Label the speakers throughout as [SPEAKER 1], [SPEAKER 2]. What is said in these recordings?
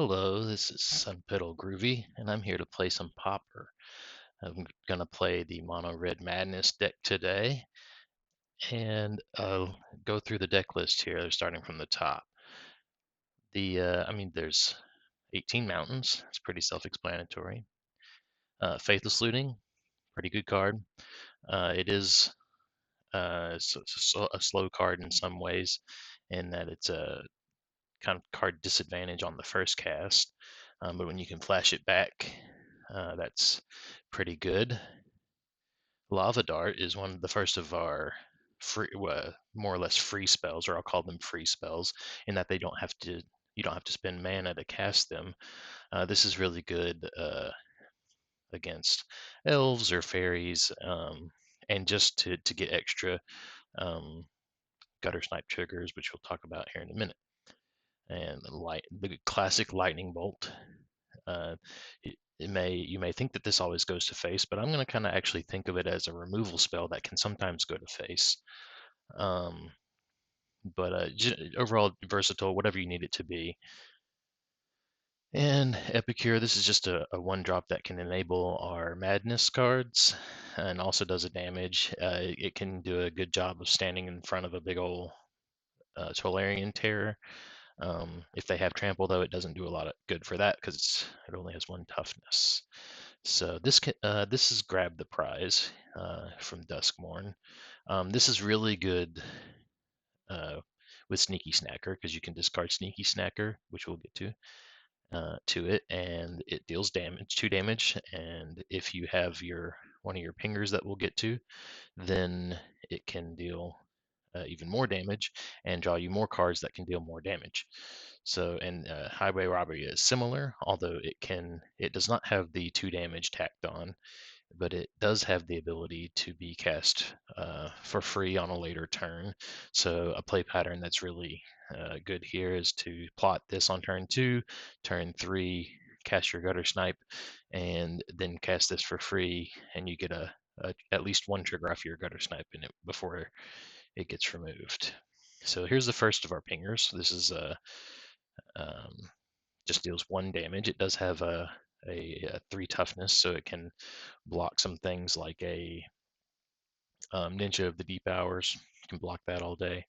[SPEAKER 1] Hello, this is Sunpedal Groovy, and I'm here to play some Pauper. I'm gonna play the Mono Red Madness deck today, and I'll go through the deck list here, starting from the top. There's 18 mountains. It's pretty self-explanatory. Faithless Looting, pretty good card. It is a slow card in some ways, in that it's a kind of card disadvantage on the first cast, but when you can flash it back, that's pretty good. Lava Dart is one of the first of our more or less free spells, or I'll call them free spells, in that you don't have to spend mana to cast them. This is really good against elves or fairies, and just to get extra um, gutter snipe triggers, which we'll talk about here in a minute. And the classic lightning bolt. Uh, you may think that this always goes to face, but I'm going to kind of actually think of it as a removal spell that can sometimes go to face. Um, but overall versatile, whatever you need it to be. And Epicure, this is just a one drop that can enable our Madness cards and also does a damage. It can do a good job of standing in front of a big old Tolarian Terror. If they have trample, though, it doesn't do a lot of good for that because it only has one toughness. So this is Grab the Prize from Duskmorn. This is really good uh, with Sneaky Snacker because you can discard Sneaky Snacker, which we'll get to it, and it deals damage, 2 damage. And if you have one of your pingers that we'll get to, then it can deal even more damage and draw you more cards that can deal more damage. So, and Highway Robbery is similar, although it does not have the 2 damage tacked on, but it does have the ability to be cast for free on a later turn. So a play pattern that's really good here is to plot this on turn 2, turn 3, cast your Gutter Snipe, and then cast this for free, and you get at least one trigger off your Gutter Snipe in it before it gets removed. So here's the first of our pingers. This is um, just deals 1 damage. It does have a 3 toughness, so it can block some things like a Ninja of the Deep Hours. You can block that all day.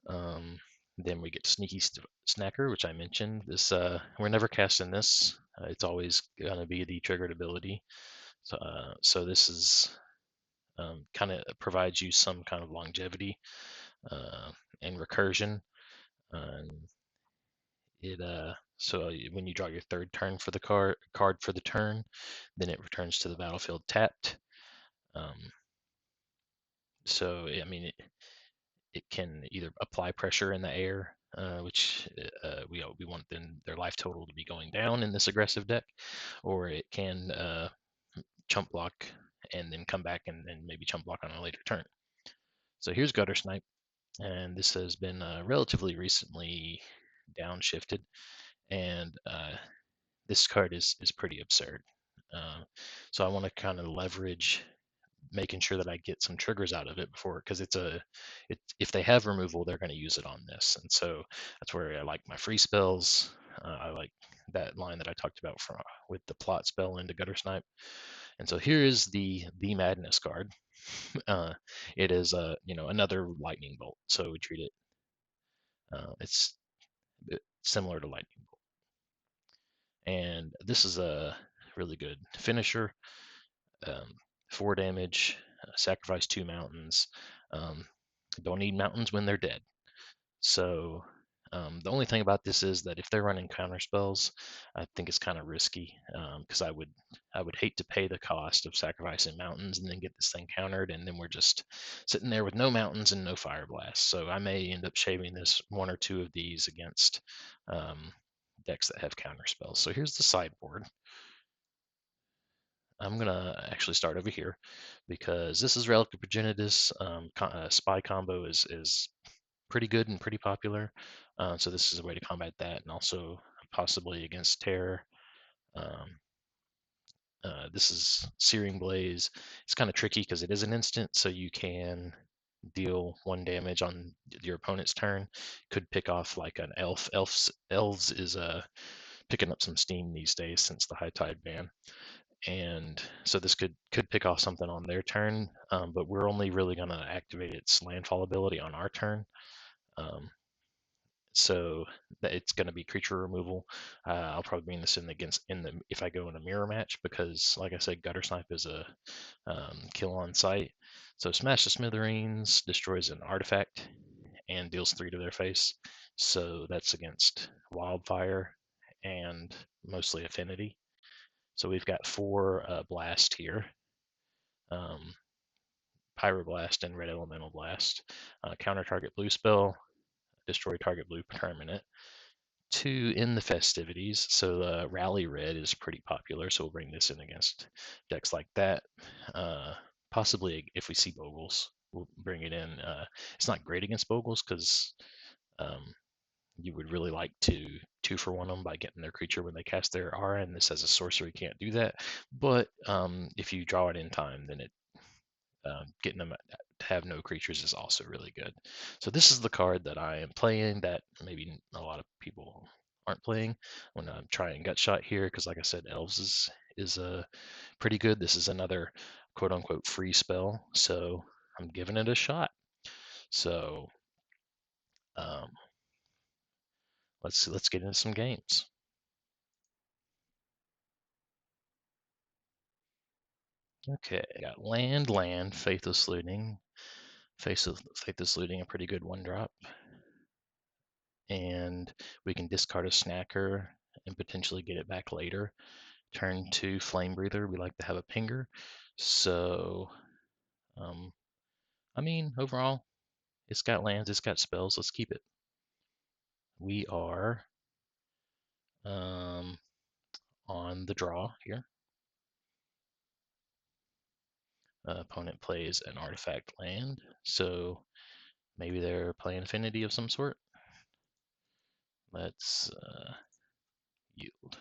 [SPEAKER 1] Then we get Sneaky Snacker, which I mentioned. We're never casting this. It's always going to be the triggered ability. So this is kind of provides you some kind of longevity uh, and recursion. Um, when you draw your third turn for the card for the turn, then it returns to the battlefield tapped. Um, it can either apply pressure in the air, which we want their life total to be going down in this aggressive deck, or it can chump block and then come back and maybe chump block on a later turn. So here's Gutter Snipe, and this has been relatively recently downshifted, and this card is pretty absurd. So I want to kind of leverage making sure that I get some triggers out of it before, because if they have removal, they're going to use it on this, and so that's where I like my free spells. I like that line that I talked about with the plot spell into Gutter Snipe, and so here is the Madness card. It is another lightning bolt, so we treat it. It's similar to lightning bolt, and this is a really good finisher. um, 4 damage, sacrifice 2 mountains. Um, don't need mountains when they're dead. So the only thing about this is that if they're running counter spells, I think it's kind of risky, because I would hate to pay the cost of sacrificing mountains and then get this thing countered, and then we're just sitting there with no mountains and no fire blast. So I may end up shaving this 1 or 2 of these against decks that have counter spells. So here's the sideboard. I'm gonna actually start over here because this is Relic of Progenitus. Spy combo is pretty good and pretty popular. So this is a way to combat that, and also possibly against Terror. Um, this is Searing Blaze. It's kind of tricky because it is an instant, so you can deal 1 damage on your opponent's turn. Could pick off like an elf. Elves is picking up some steam these days since the high tide ban, and so this could pick off something on their turn. But we're only really going to activate its landfall ability on our turn. Um, so it's going to be creature removal. I'll probably bring this in if I go in a mirror match, because like I said, gutter snipe is a kill on sight. So smash the smithereens destroys an artifact and deals 3 to their face. So that's against wildfire and mostly affinity. So we've got 4 blast here. Um, Pyroblast and Red Elemental Blast. Counter target blue spell, destroy target blue permanent. 2 in the festivities. So Rally Red is pretty popular, so we'll bring this in against decks like that. Possibly if we see Bogles, we'll bring it in. It's not great against Bogles because you would really like to 2-for-1 them by getting their creature when they cast their aura, and this as a sorcery can't do that. But if you draw it in time, then getting them to have no creatures is also really good. So this is the card that I am playing that maybe a lot of people aren't playing. When I'm trying gut shot here, because like I said, elves is pretty good. This is another quote unquote free spell, so I'm giving it a shot. So um, let's get into some games. Okay, I got land, Faithless Looting. Faithless Looting, a pretty good 1-drop. And we can discard a snacker and potentially get it back later. Turn 2 Flame Breather, we like to have a pinger. So, I mean, overall, it's got lands, it's got spells, let's keep it. We are on the draw here. Opponent plays an artifact land, so maybe they're playing Affinity of some sort. Let's yield.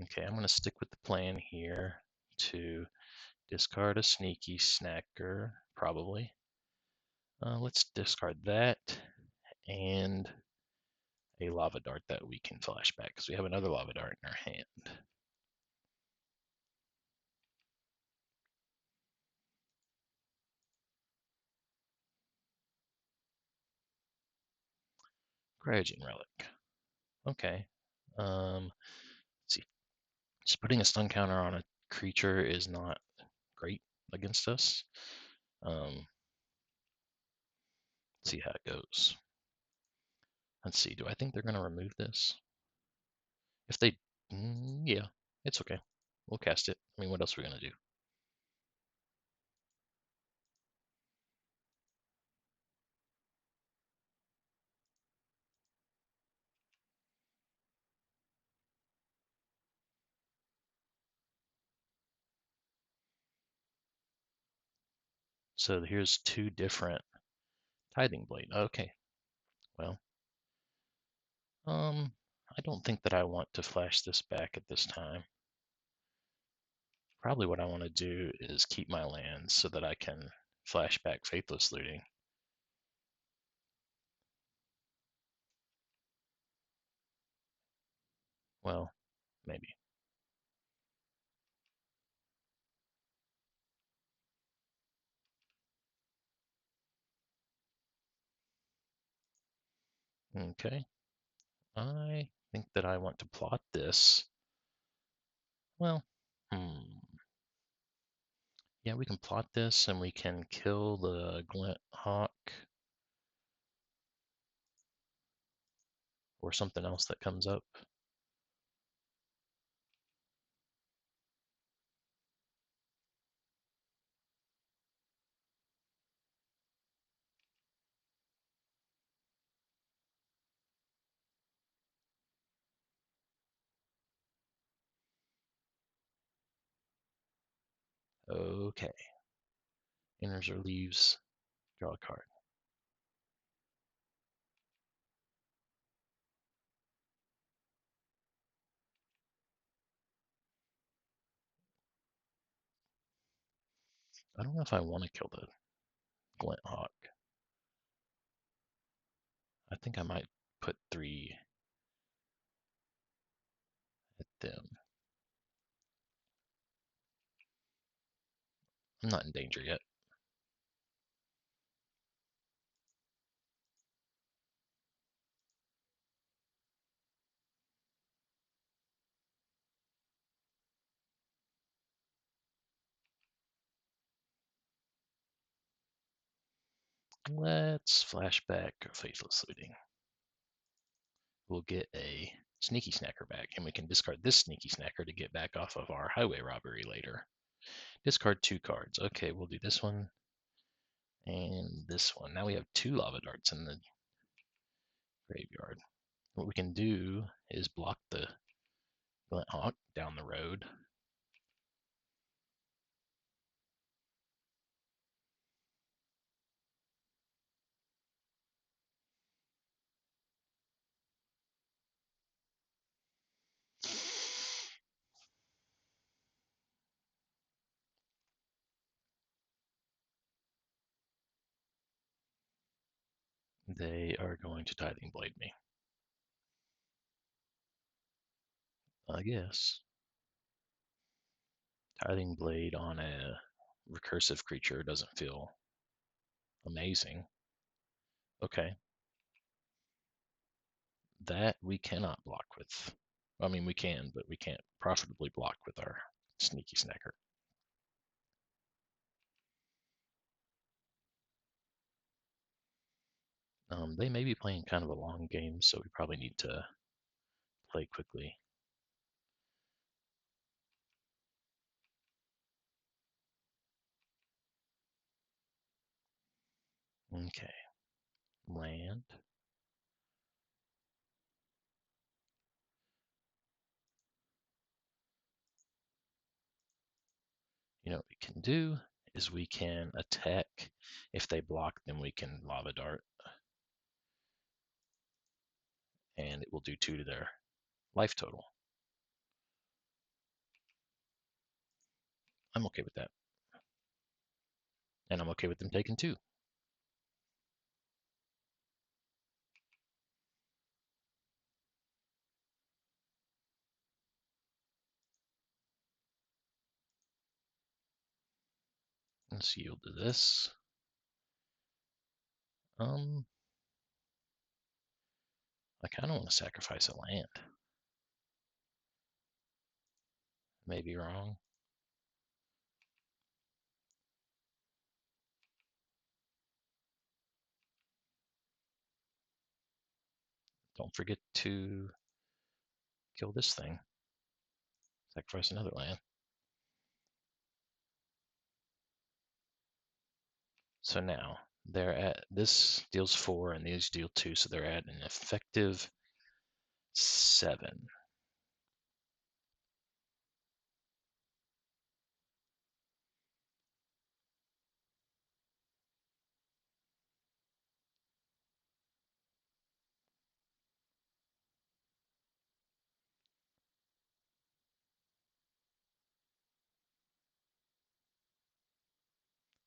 [SPEAKER 1] Okay, I'm going to stick with the plan here to discard a Sneaky Snacker, probably. Let's discard that and a Lava Dart that we can flash back, because we have another Lava Dart in our hand. Cryogen Relic. Okay. Let's see. Just putting a stun counter on a creature is not great against us. Let's see how it goes. Let's see. Do I think they're going to remove this? If they, yeah, it's okay. We'll cast it. I mean, what else are we going to do? So here's 2 different Tithing Blade. Okay. Well, I don't think that I want to flash this back at this time. Probably what I want to do is keep my lands so that I can flash back Faithless Looting. Well, maybe. Okay. I think that I want to plot this. Well, yeah, we can plot this and we can kill the Glint Hawk or something else that comes up. Okay. Enters or leaves, draw a card. I don't know if I want to kill the Glint Hawk. I think I might put 3 at them. I'm not in danger yet. Let's flashback Faithless Looting. We'll get a Sneaky Snacker back, and we can discard this Sneaky Snacker to get back off of our highway robbery later. Discard 2 cards. Okay, we'll do this one and this one. Now we have 2 Lava Darts in the graveyard. What we can do is block the Glint Hawk down the road. They are going to Tithing Blade me, I guess. Tithing Blade on a recursive creature doesn't feel amazing. Okay. That we cannot block with. I mean, we can, but we can't profitably block with our Sneaky Snacker. They may be playing kind of a long game, so we probably need to play quickly. Okay. Land. You know what we can do is we can attack. If they block, then we can Lava Dart, and it will do 2 to their life total. I'm okay with that. And I'm okay with them taking 2. Let's yield to this. I kind of want to sacrifice a land. Maybe wrong. Don't forget to kill this thing. Sacrifice another land. So now they're at, this deals 4 and these deal 2, so they're at an effective 7.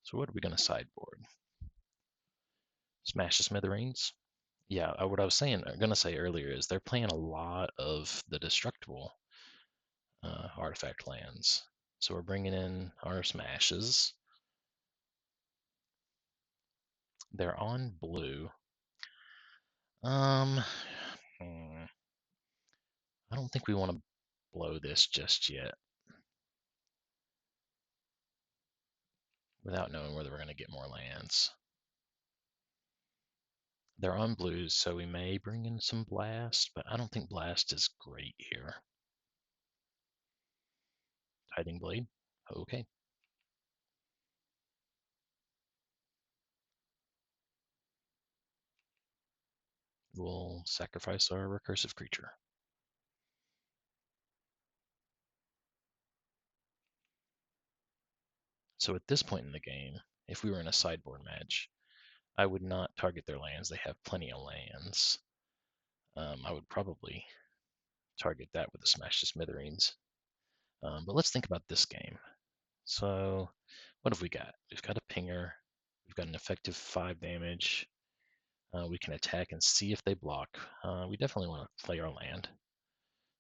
[SPEAKER 1] So what are we going to sideboard? Smash the Smithereens? Yeah, what I was saying, I'm going to say earlier is they're playing a lot of the destructible artifact lands. So we're bringing in our smashes. They're on blue. I don't think we want to blow this just yet without knowing whether we're going to get more lands. They're on blues, so we may bring in some blast, but I don't think blast is great here. Tithing Blade? Okay. We'll sacrifice our recursive creature. So at this point in the game, if we were in a sideboard match, I would not target their lands. They have plenty of lands. I would probably target that with a Smash to Smithereens. But let's think about this game. So What have we got? We've got a pinger. We've got an effective 5 damage. We can attack and see if they block. We definitely want to play our land.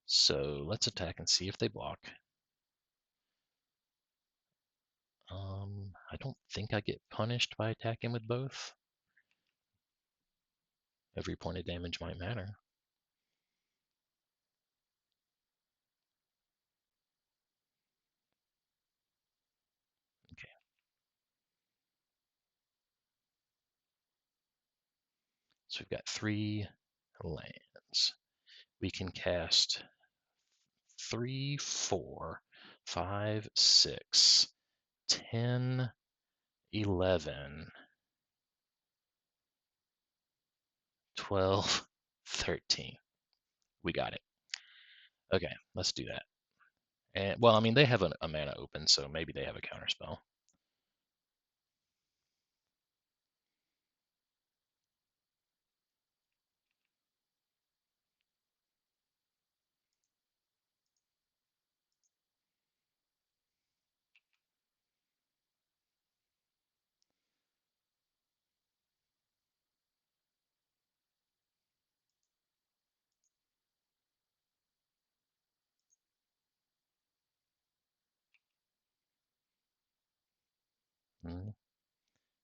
[SPEAKER 1] So let's attack and see if they block. I don't think I get punished by attacking with both. Every point of damage might matter. Okay. So we've got 3 lands. We can cast 3, 4, 5, 6, 10, 11, 12, 13. We got it. Okay, let's do that. And well, I mean, they have a mana open, so maybe they have a counterspell.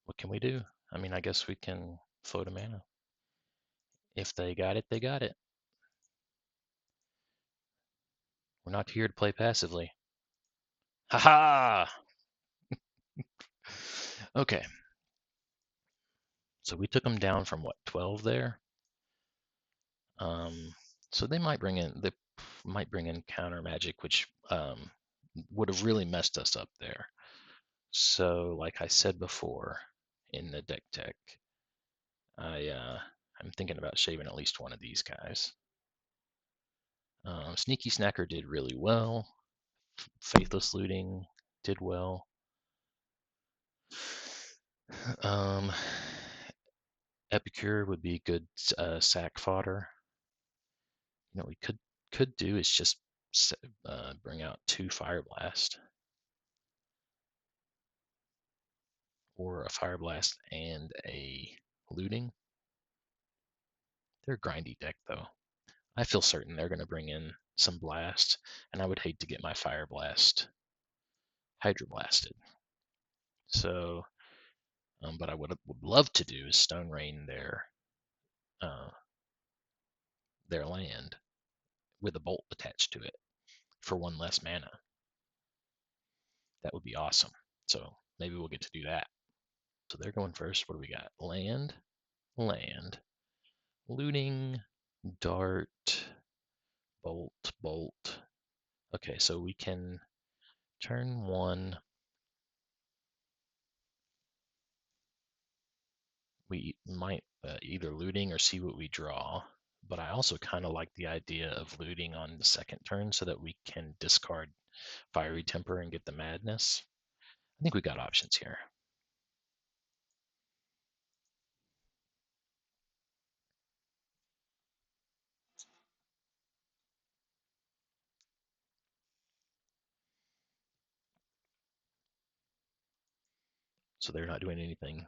[SPEAKER 1] What can we do? I mean, I guess we can float a mana. If they got it, they got it. We're not here to play passively. Ha ha! Okay. So we took them down from what, 12 there? So they might bring in counter magic, which would have really messed us up there. So, like I said before, in the deck tech, I'm thinking about shaving at least one of these guys. Sneaky Snacker did really well. Faithless Looting did well. Um, Epicure would be good sack fodder. You know, we could do is just bring out 2 Fire Blast, or a Fire Blast and a Looting. They're a grindy deck though. I feel certain they're going to bring in some blast, and I would hate to get my Fire Blast Hydroblasted. So, but I would love to do is Stone Rain uh, their land with a bolt attached to it for 1 less mana. That would be awesome. So maybe we'll get to do that. So they're going first. What do we got? Land, land, looting, dart, bolt, bolt. Okay, so we can turn 1. We might either looting or see what we draw. But I also kind of like the idea of looting on the second turn so that we can discard Fiery Temper and get the madness. I think we got options here. So they're not doing anything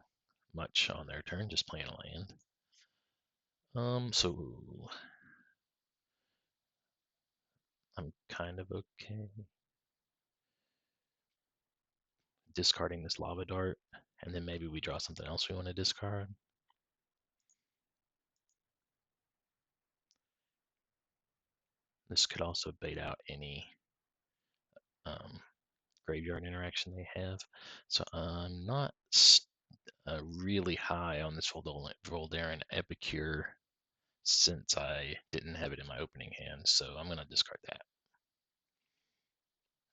[SPEAKER 1] much on their turn, just playing a land. So I'm kind of okay discarding this lava dart, and then maybe we draw something else we want to discard. This could also bait out any graveyard interaction they have. So I'm not really high on this Voldaren Epicure since I didn't have it in my opening hand, so I'm going to discard that.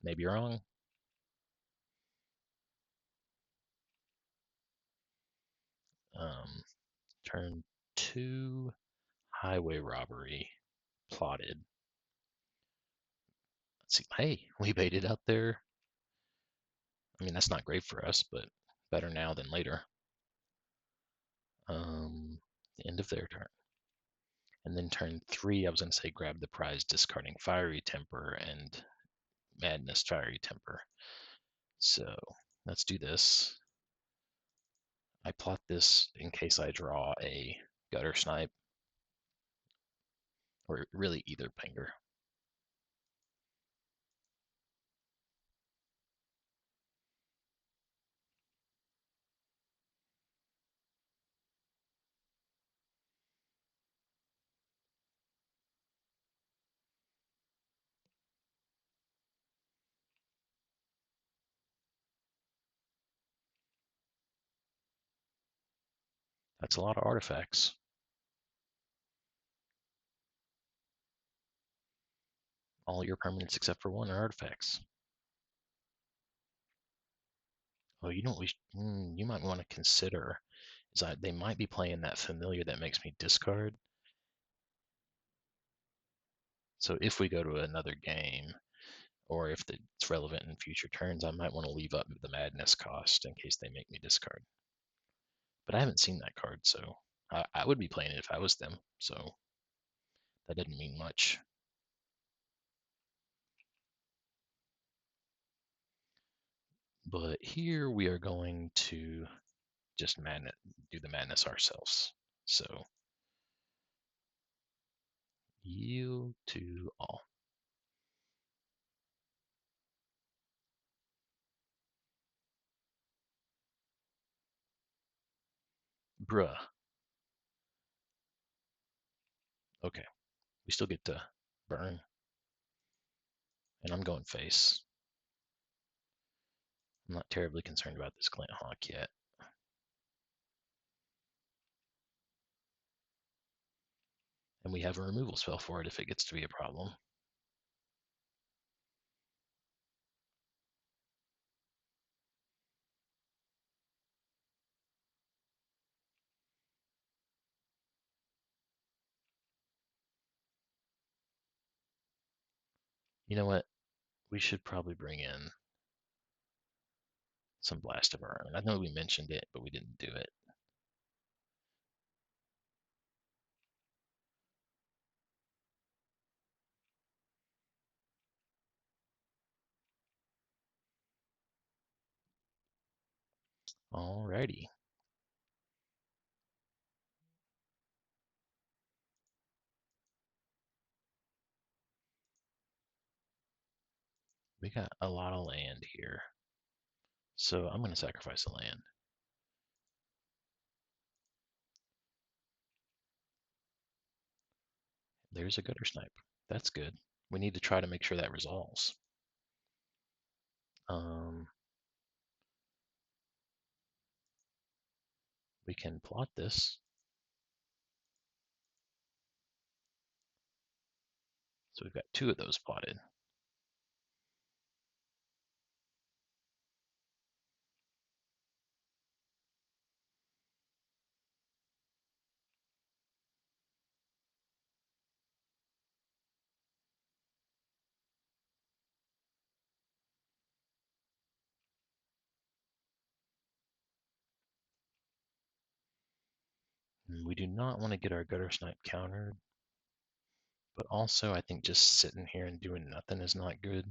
[SPEAKER 1] Maybe wrong. Turn 2, Highway Robbery, plotted. Let's see. Hey, we baited out there. I mean, that's not great for us, but better now than later. The end of their turn. And then turn 3, I was going to say grab the prize, discarding Fiery Temper and Madness Fiery Temper. So Let's do this. I plot this in case I draw a gutter snipe, or really either pinger. That's a lot of artifacts. All your permanents except for one are artifacts. Oh, you know what you might want to consider is that they might be playing that familiar that makes me discard. So if we go to another game, or if it's relevant in future turns, I might want to leave up the madness cost in case they make me discard. But I haven't seen that card, so I would be playing it if I was them. So that didn't mean much. But here we are going to just do the madness ourselves. So yield to all. Bruh. Okay. We still get to burn. And I'm going face. I'm not terribly concerned about this Glint Hawk yet. And we have a removal spell for it if it gets to be a problem. You know what? We should probably bring in some Blast of our own. I know we mentioned it, but we didn't do it. Alrighty. We got a lot of land here. So I'm going to sacrifice the land. There's a gutter snipe. That's good. We need to try to make sure that resolves. We can plot this. So we've got two of those plotted. And we do not want to get our gutter snipe countered. But also, I think just sitting here and doing nothing is not good.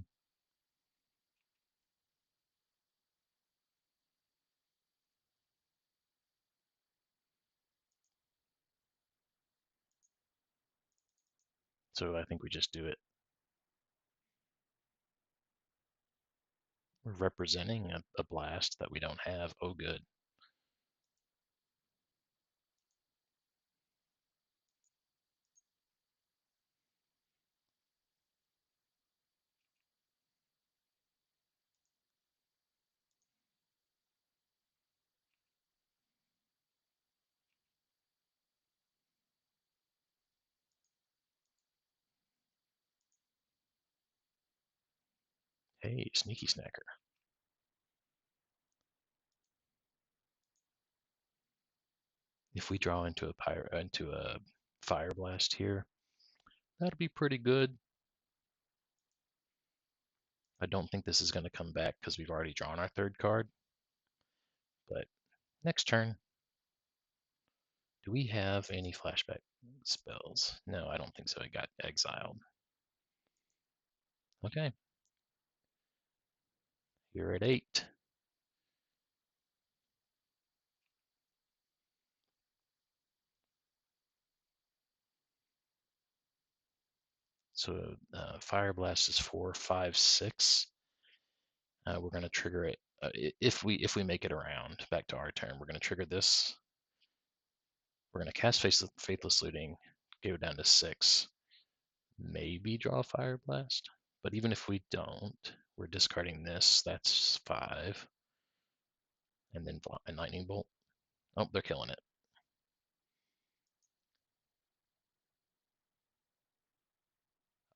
[SPEAKER 1] So I think we just do it. We're representing a blast that we don't have. Oh, good. Hey, sneaky snacker. If we draw into a fire blast here, that'll be pretty good. I don't think this is going to come back because we've already drawn our third card. But next turn, do we have any flashback spells? No, I don't think so. It got exiled. Okay. You're at 8. So Fire Blast is 4, 5, 6. We're going to trigger it if we make it around back to our turn. We're going to trigger this. We're going to cast Faithless Looting, go down to 6, maybe draw Fire Blast. But even if we don't, we're discarding this. That's 5, and then a Lightning Bolt. Oh, they're killing it.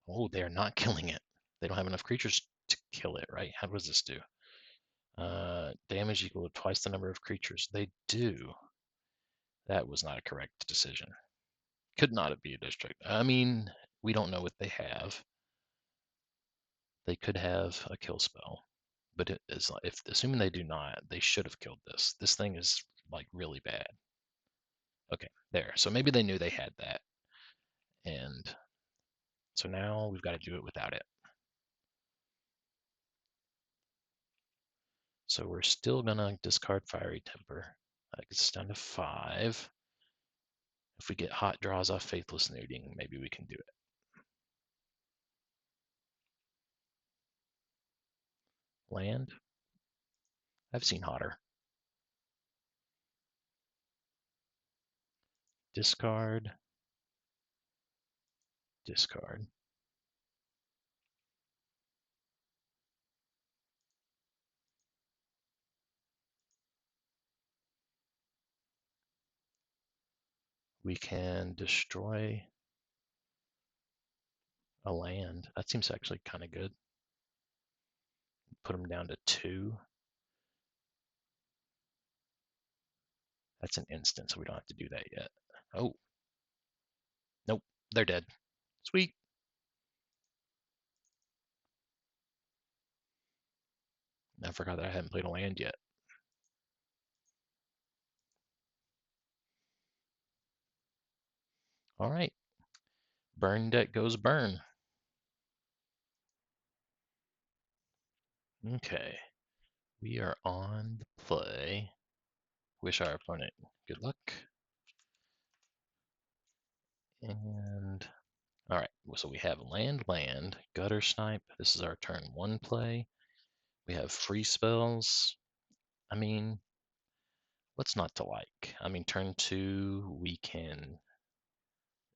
[SPEAKER 1] Oh, they're not killing it. They don't have enough creatures to kill it, right? How does this do? Damage equal to twice the number of creatures. They do. That was not a correct decision. Could not be a district. I mean, we don't know what they have. They could have a kill spell, but it is if assuming they do not, they should have killed this. This thing is like really bad. Okay, there. So maybe they knew they had that, and so now we've got to do it without it. So we're still gonna discard Fiery Temper. That gets down to 5. If we get hot draws off Faithless Looting, maybe we can do it. Land. I've seen hotter. Discard. Discard. We can destroy a land. That seems actually kind of good. Put them down to 2. That's an instant, so we don't have to do that yet. Oh, nope, they're dead. Sweet. I forgot that I hadn't played a land yet. All right. Burn deck goes burn. Okay. We are on the play. Wish our opponent good luck. And all right, so we have land, gutter snipe. This is our turn 1 play. We have free spells. I mean, what's not to like? I mean, turn 2, we can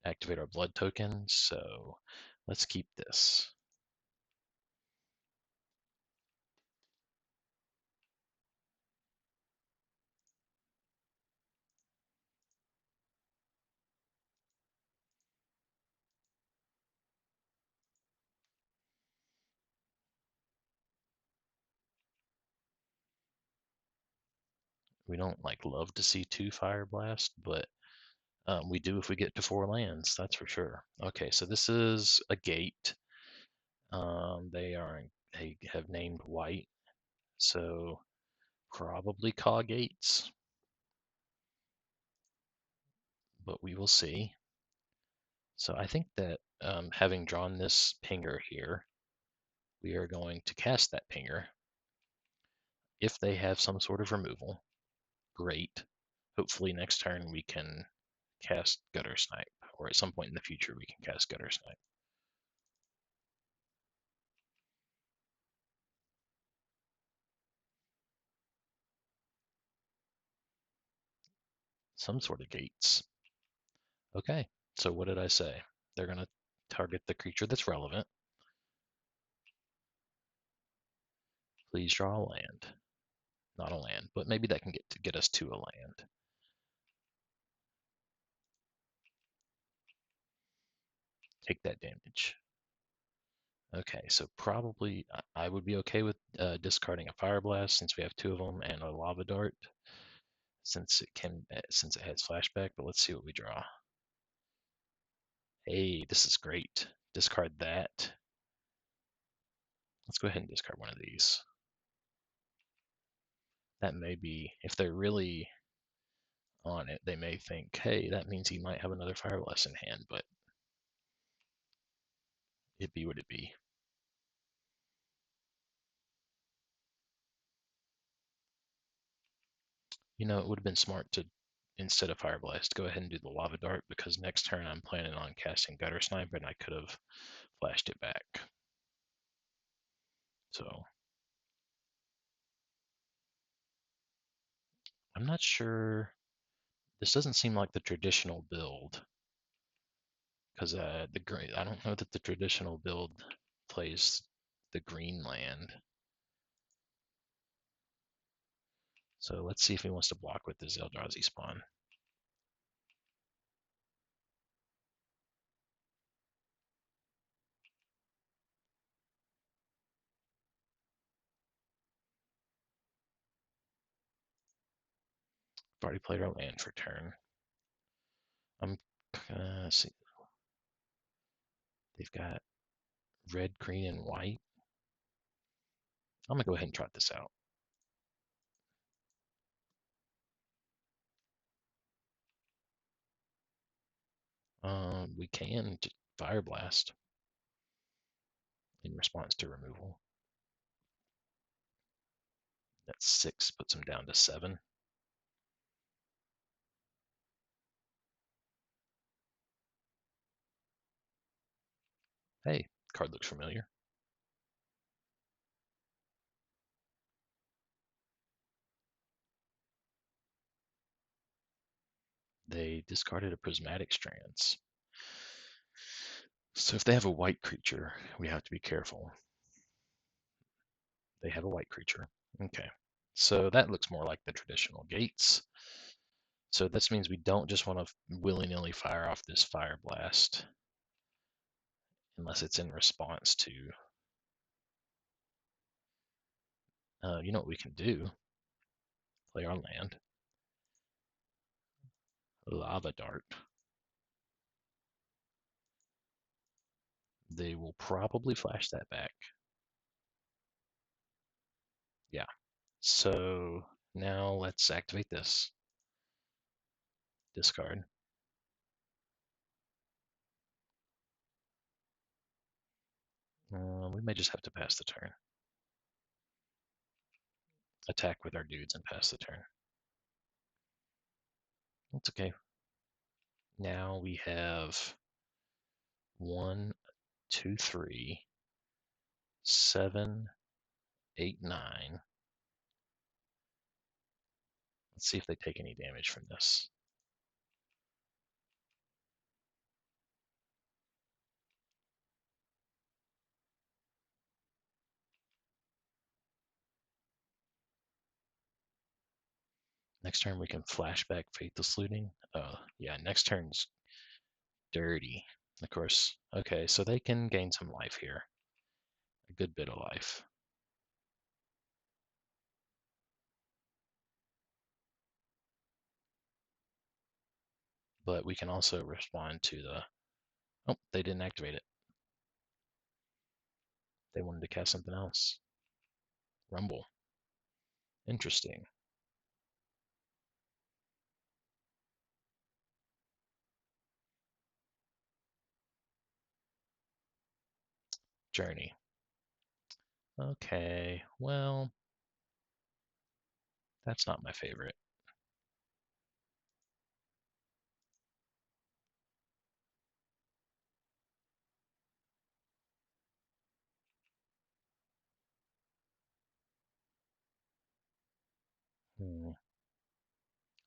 [SPEAKER 1] activate our blood token, so let's keep this. We don't like love to see 2 Fire Blast, but we do if we get to 4 lands, that's for sure. Okay, so this is a gate. They have named white, so probably Caw gates, but we will see. So I think that having drawn this pinger here, we are going to cast that pinger. If they have some sort of removal, great. Hopefully next turn we can cast Gutter Snipe, or at some point in the future we can cast Gutter Snipe. Some sort of gates. Okay, so what did I say? They're going to target the creature that's relevant. Please draw a land. Not a land, but maybe that can get us to a land. Take that damage. Okay, so probably I would be okay with discarding a Fire Blast since we have 2 of them, and a Lava Dart since it has flashback. But let's see what we draw. Hey, this is great. Discard that. Let's go ahead and discard one of these. That may be, if they're really on it, they may think, hey, that means he might have another Fire Blast in hand, but it be what it be. You know, it would have been smart to, instead of Fire Blast, go ahead and do the Lava Dart, because next turn I'm planning on casting Gutter Sniper, and I could have flashed it back. So I'm not sure. This doesn't seem like the traditional build because I don't know that the traditional build plays the green land. So let's see if he wants to block with this Eldrazi spawn. I've already played our land for turn. I'm see. They've got red, green, and white. I'm gonna go ahead and trot this out. We can Fire Blast in response to removal. That's 6, puts him down to 7. Hey, card looks familiar. They discarded a Prismatic Strands. So if they have a white creature, we have to be careful. They have a white creature. Okay. So that looks more like the traditional gates. So this means we don't just want to willy-nilly fire off this Fire Blast unless it's in response to, you know what we can do? Play our land. Lava Dart. They will probably flash that back. Yeah. So now let's activate this. Discard. We may just have to pass the turn. Attack with our dudes and pass the turn. That's okay. Now we have 1, 2, 3, 7, 8, 9. Let's see if they take any damage from this. Next turn we can flashback Faithless Looting. Yeah, next turn's dirty. Of course. Okay, so they can gain some life here. A good bit of life. But we can also respond to the... Oh, they didn't activate it. They wanted to cast something else. Rumble. Interesting. Journey. Okay, well, that's not my favorite.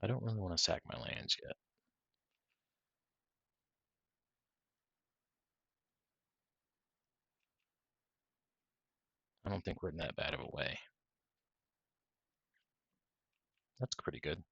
[SPEAKER 1] I don't really want to sack my lands yet. I don't think we're in that bad of a way. That's pretty good.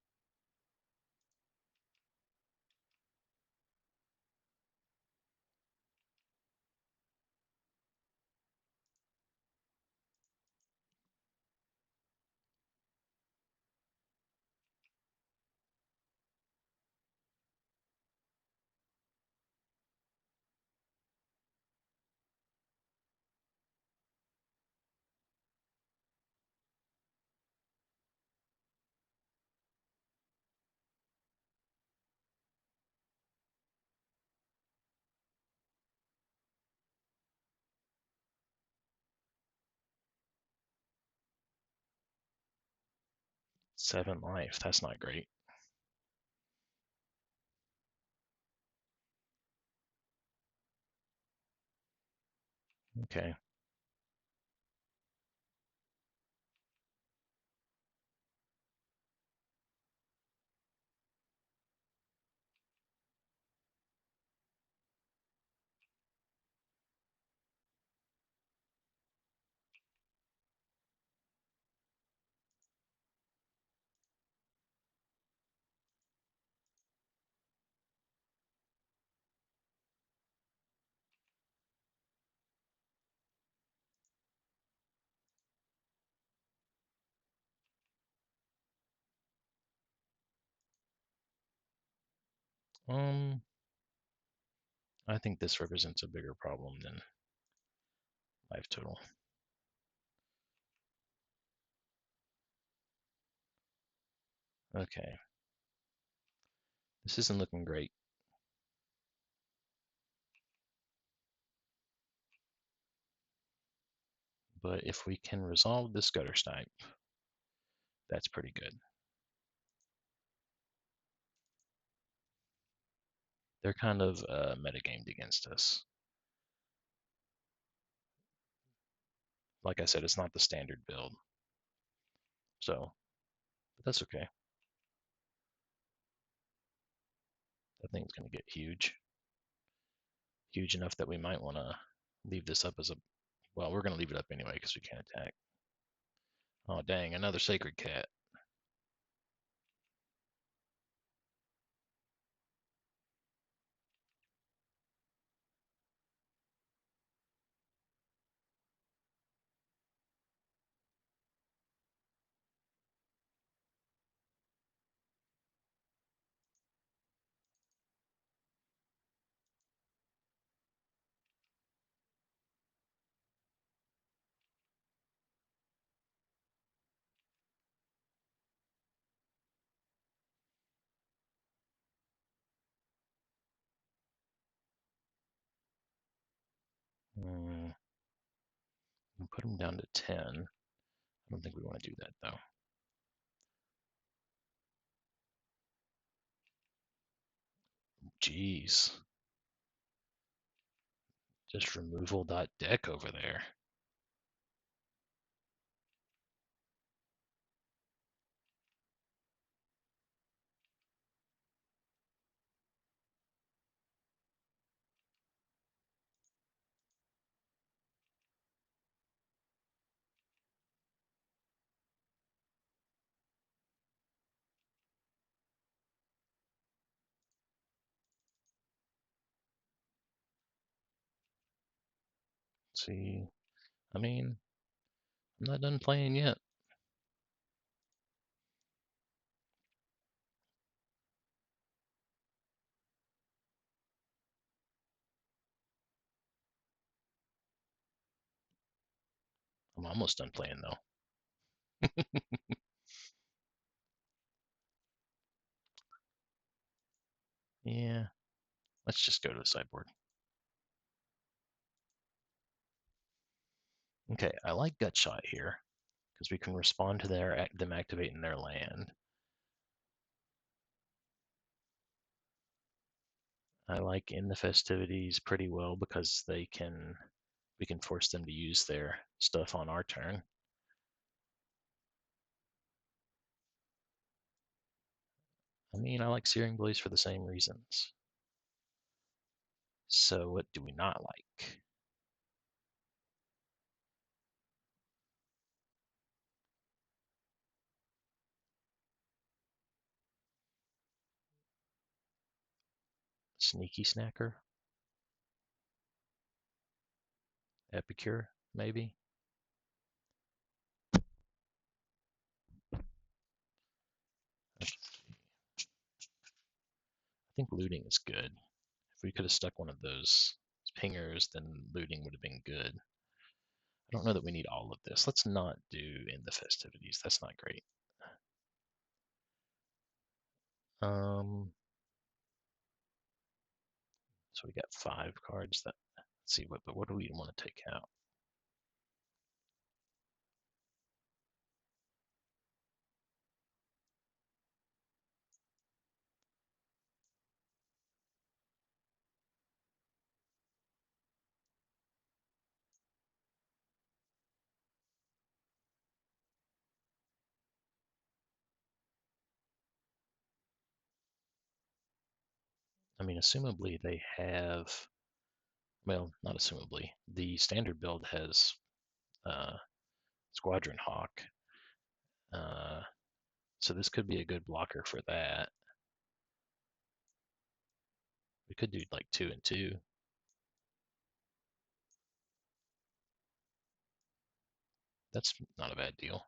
[SPEAKER 1] Seven life, that's not great. Okay. Um, I think this represents a bigger problem than life total. Okay. This isn't looking great, but if we can resolve this gutter snipe, that's pretty good. They're kind of metagamed against us. Like I said, it's not the standard build, so but that's okay. That thing's going to get huge. Huge enough that we might want to leave this up as a... Well, we're going to leave it up anyway because we can't attack. Oh, dang, another sacred cat. We'll put him down to 10. I don't think we want to do that, though. Jeez. Just removal.deck over there. See, I mean, I'm not done playing yet. I'm almost done playing, though. Yeah, let's just go to the sideboard. Okay, I like Gutshot here because we can respond to them activating their land. I like In the Festivities pretty well because we can force them to use their stuff on our turn. I mean, I like Searing Blaze for the same reasons. So what do we not like? Sneaky Snacker? Epicure, maybe? I think looting is good. If we could have stuck one of those pingers, then looting would have been good. I don't know that we need all of this. Let's not do In the Festivities. That's not great. So we got 5 cards that, let's see, but what do we want to take out? mean, assumably they have, well, not assumably. The standard build has Squadron Hawk, so this could be a good blocker for that. We could do like 2 and 2. That's not a bad deal.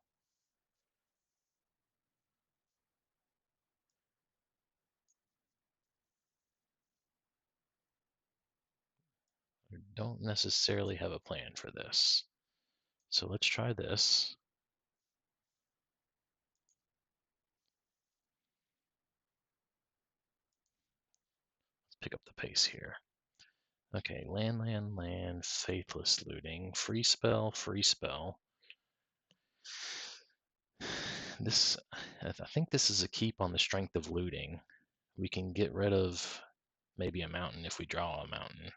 [SPEAKER 1] We don't necessarily have a plan for this. So let's try this. Let's pick up the pace here. Okay, land, land, land, faithless looting, free spell, free spell. This, I think this is a keep on the strength of looting. We can get rid of maybe a mountain if we draw a mountain.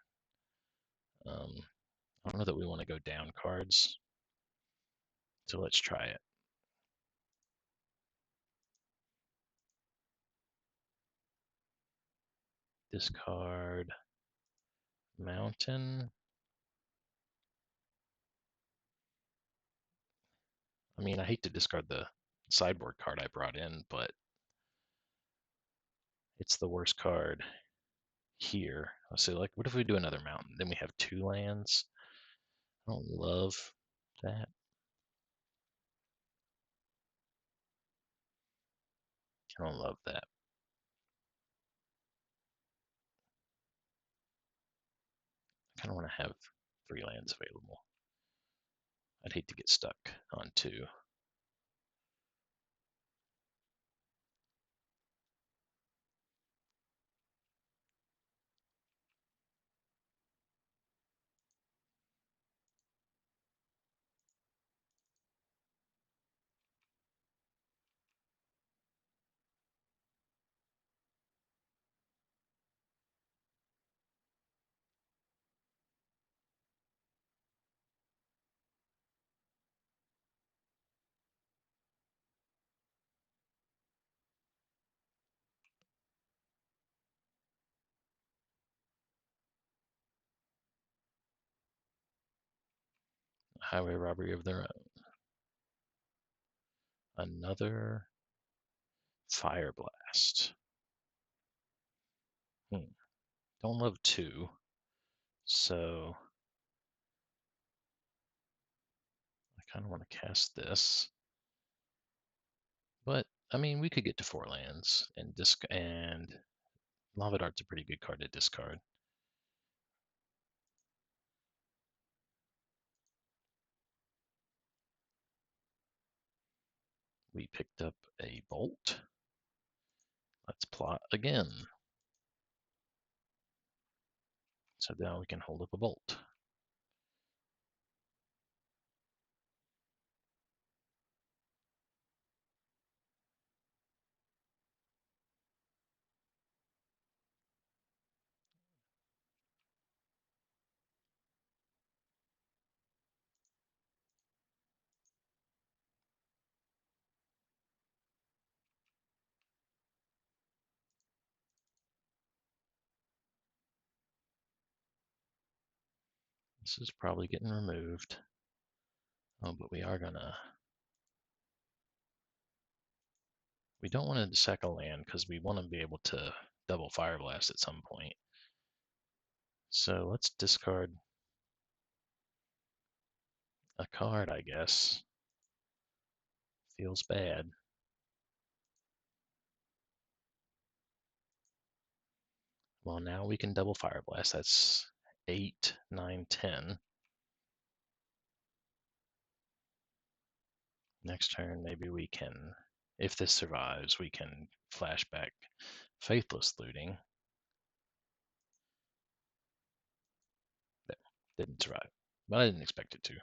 [SPEAKER 1] I don't know that we want to go down cards, so let's try it. Discard mountain. I mean, I hate to discard the sideboard card I brought in, but it's the worst card here. So, like, what if we do another mountain? Then we have 2 lands. I don't love that. I don't love that. I kind of want to have 3 lands available. I'd hate to get stuck on 2. Highway robbery of their own. Another fire blast. Don't love 2, so I kind of want to cast this. But I mean, we could get to 4 lands and Lava Dart's a pretty good card to discard. We picked up a bolt. Let's plot again. So now we can hold up a bolt. This is probably getting removed. Oh, but we are gonna. We don't want to sack a land because we want to be able to double Fire Blast at some point. So let's discard a card, I guess. Feels bad. Well, now we can double Fire Blast. That's 8, 9, 10. Next turn, maybe we can, if this survives, we can flashback Faithless Looting. That didn't survive, but I didn't expect it to.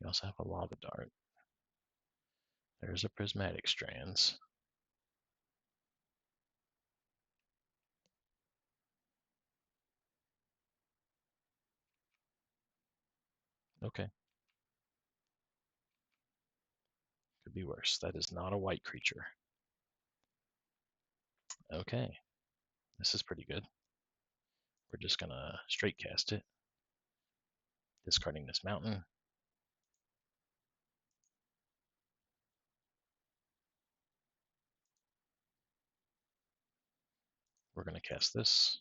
[SPEAKER 1] We also have a Lava Dart. There's a Prismatic Strands. Okay. Could be worse. That is not a white creature. Okay. This is pretty good. We're just gonna straight cast it. Discarding this mountain. We're gonna cast this.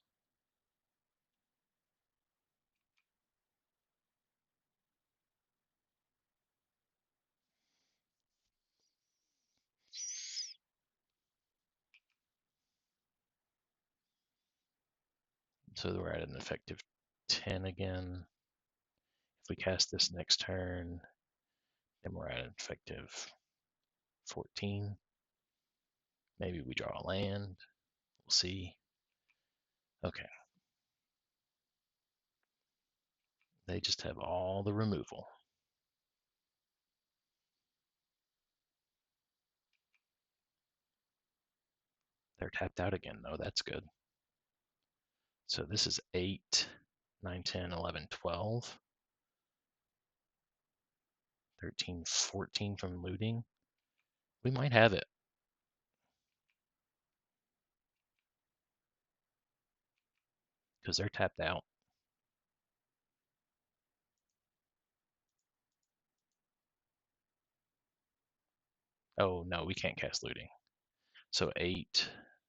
[SPEAKER 1] So we're at an effective 10 again. If we cast this next turn, then we're at an effective 14. Maybe we draw a land. We'll see. Okay. They just have all the removal. They're tapped out again, though. That's good. So this is 8, 9, 10, 11, 12, 13, 14 from looting. We might have it. Because they're tapped out. Oh, no, we can't cast looting. So 8,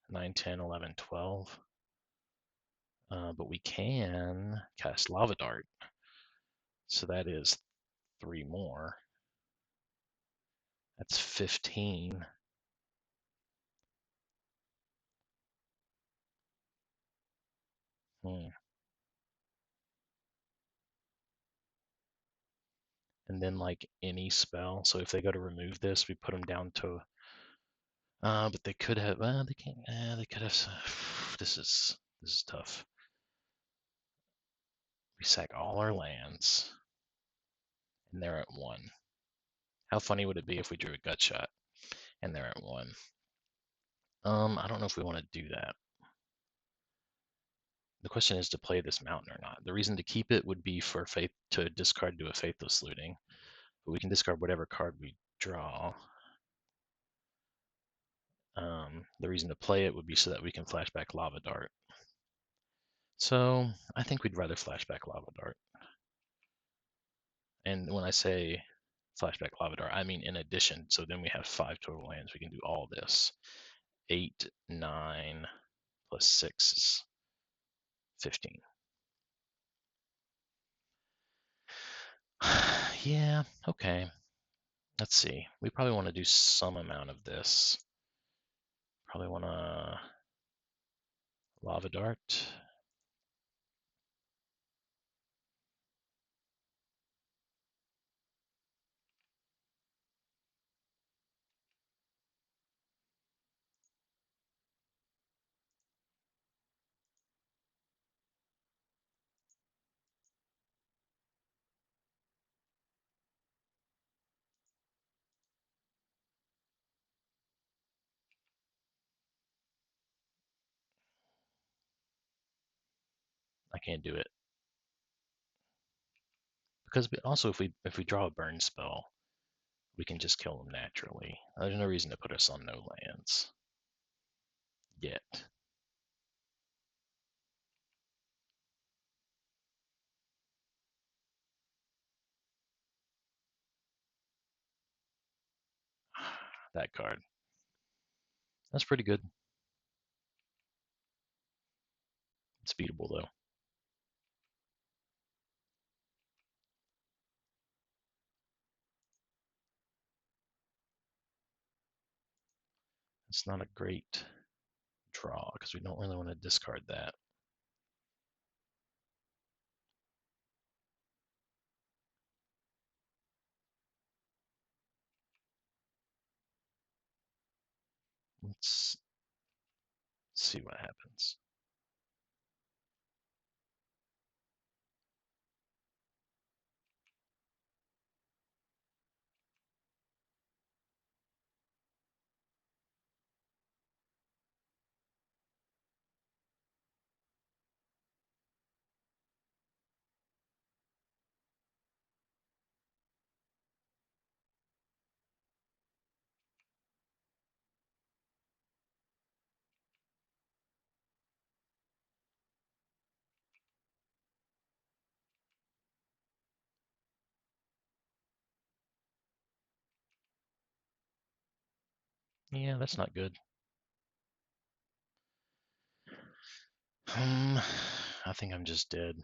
[SPEAKER 1] 9, 10, 11, 12. But we can cast Lava Dart. So that is 3 more. That's 15. And then like any spell. So if they go to remove this, we put them down to. But they could have. They can't. They could have. This is tough. We sack all our lands, and they're at 1. How funny would it be if we drew a gut shot, and they're at 1? I don't know if we want to do that. The question is to play this mountain or not. The reason to keep it would be for faith to discard to a faithless looting, but we can discard whatever card we draw. The reason to play it would be so that we can flashback Lava Dart. So I think we'd rather flashback Lava Dart. And when I say flashback Lava Dart, I mean in addition. So then we have 5 total lands. We can do all this. 8, 9 plus 6 is 15. Yeah, okay. Let's see. We probably want to do some amount of this. Probably want to Lava Dart. I can't do it. Because also if we draw a burn spell, we can just kill them naturally. There's no reason to put us on no lands yet. That card. That's pretty good. It's beatable though. It's not a great draw because we don't really want to discard that. Let's see what happens. Yeah, that's not good. I think I'm just dead.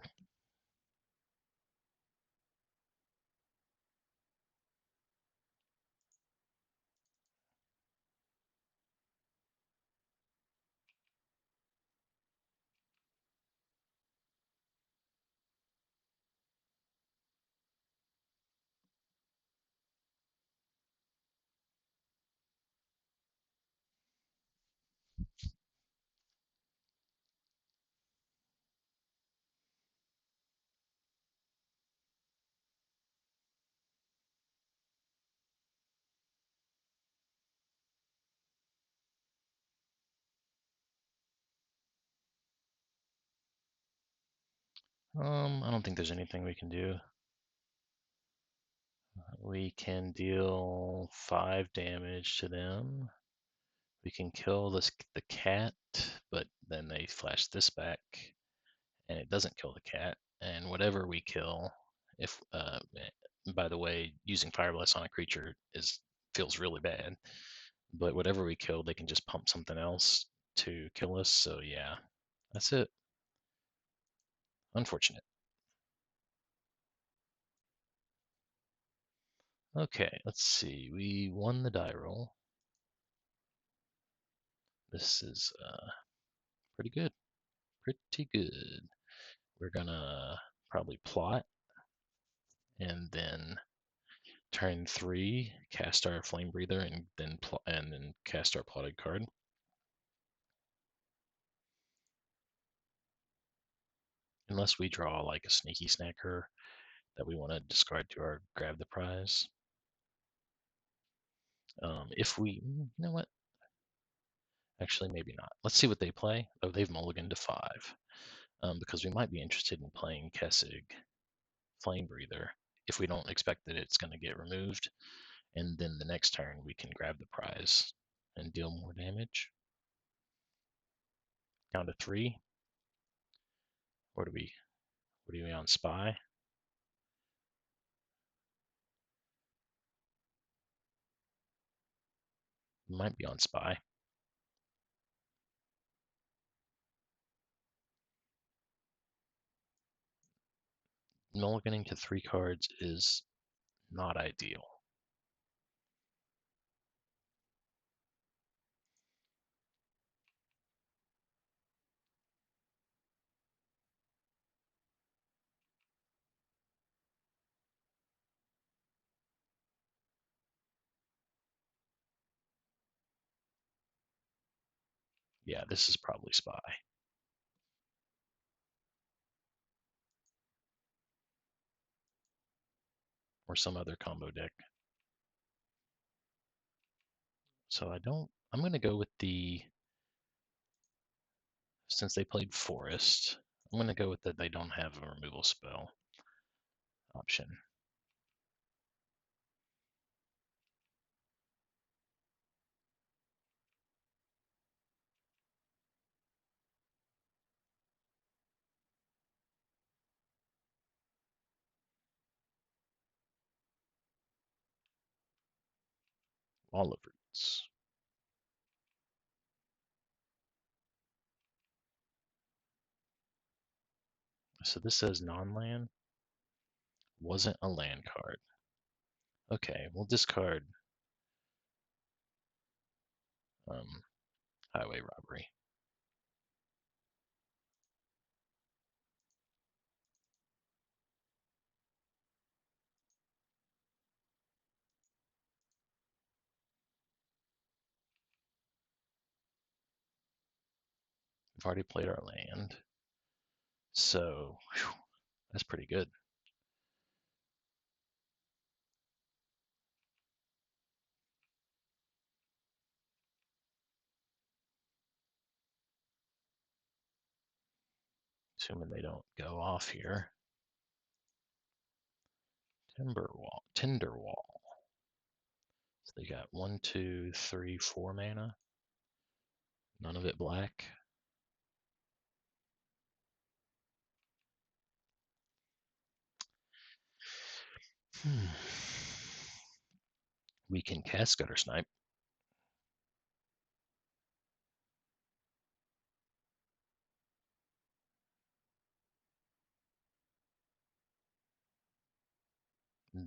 [SPEAKER 1] I don't think there's anything we can do. We can deal 5 damage to them. We can kill the cat, but then they flash this back, and it doesn't kill the cat. And whatever we kill, if by the way, using Fire Blast on a creature feels really bad. But whatever we kill, they can just pump something else to kill us. So yeah, that's it. Unfortunate. Okay, let's see. We won the die roll. This is pretty good. Pretty good. We're gonna probably plot and then turn 3, cast our Flame Breather, and then cast our plotted card. Unless we draw like a Sneaky Snacker that we want to discard to our grab the prize. If we, you know what? Actually, maybe not. Let's see what they play. Oh, they've mulliganed to 5. Because we might be interested in playing Kessig Flame Breather if we don't expect that it's going to get removed. And then the next turn we can grab the prize and deal more damage. Down to 3. What are we on Spy? We might be on Spy. Mulliganing to 3 cards is not ideal. Yeah, this is probably Spy. Or some other combo deck. So I'm going to go with since they played Forest, I'm going to go with that they don't have a removal spell option. Wall of Roots. So this says non-land. Wasn't a land card. Okay, we'll discard Highway Robbery. We've already played our land. So, whew, that's pretty good. Assuming they don't go off here. Tinderwall. So they got 1, 2, 3, 4 mana. None of it black. We can cast Gutter Snipe.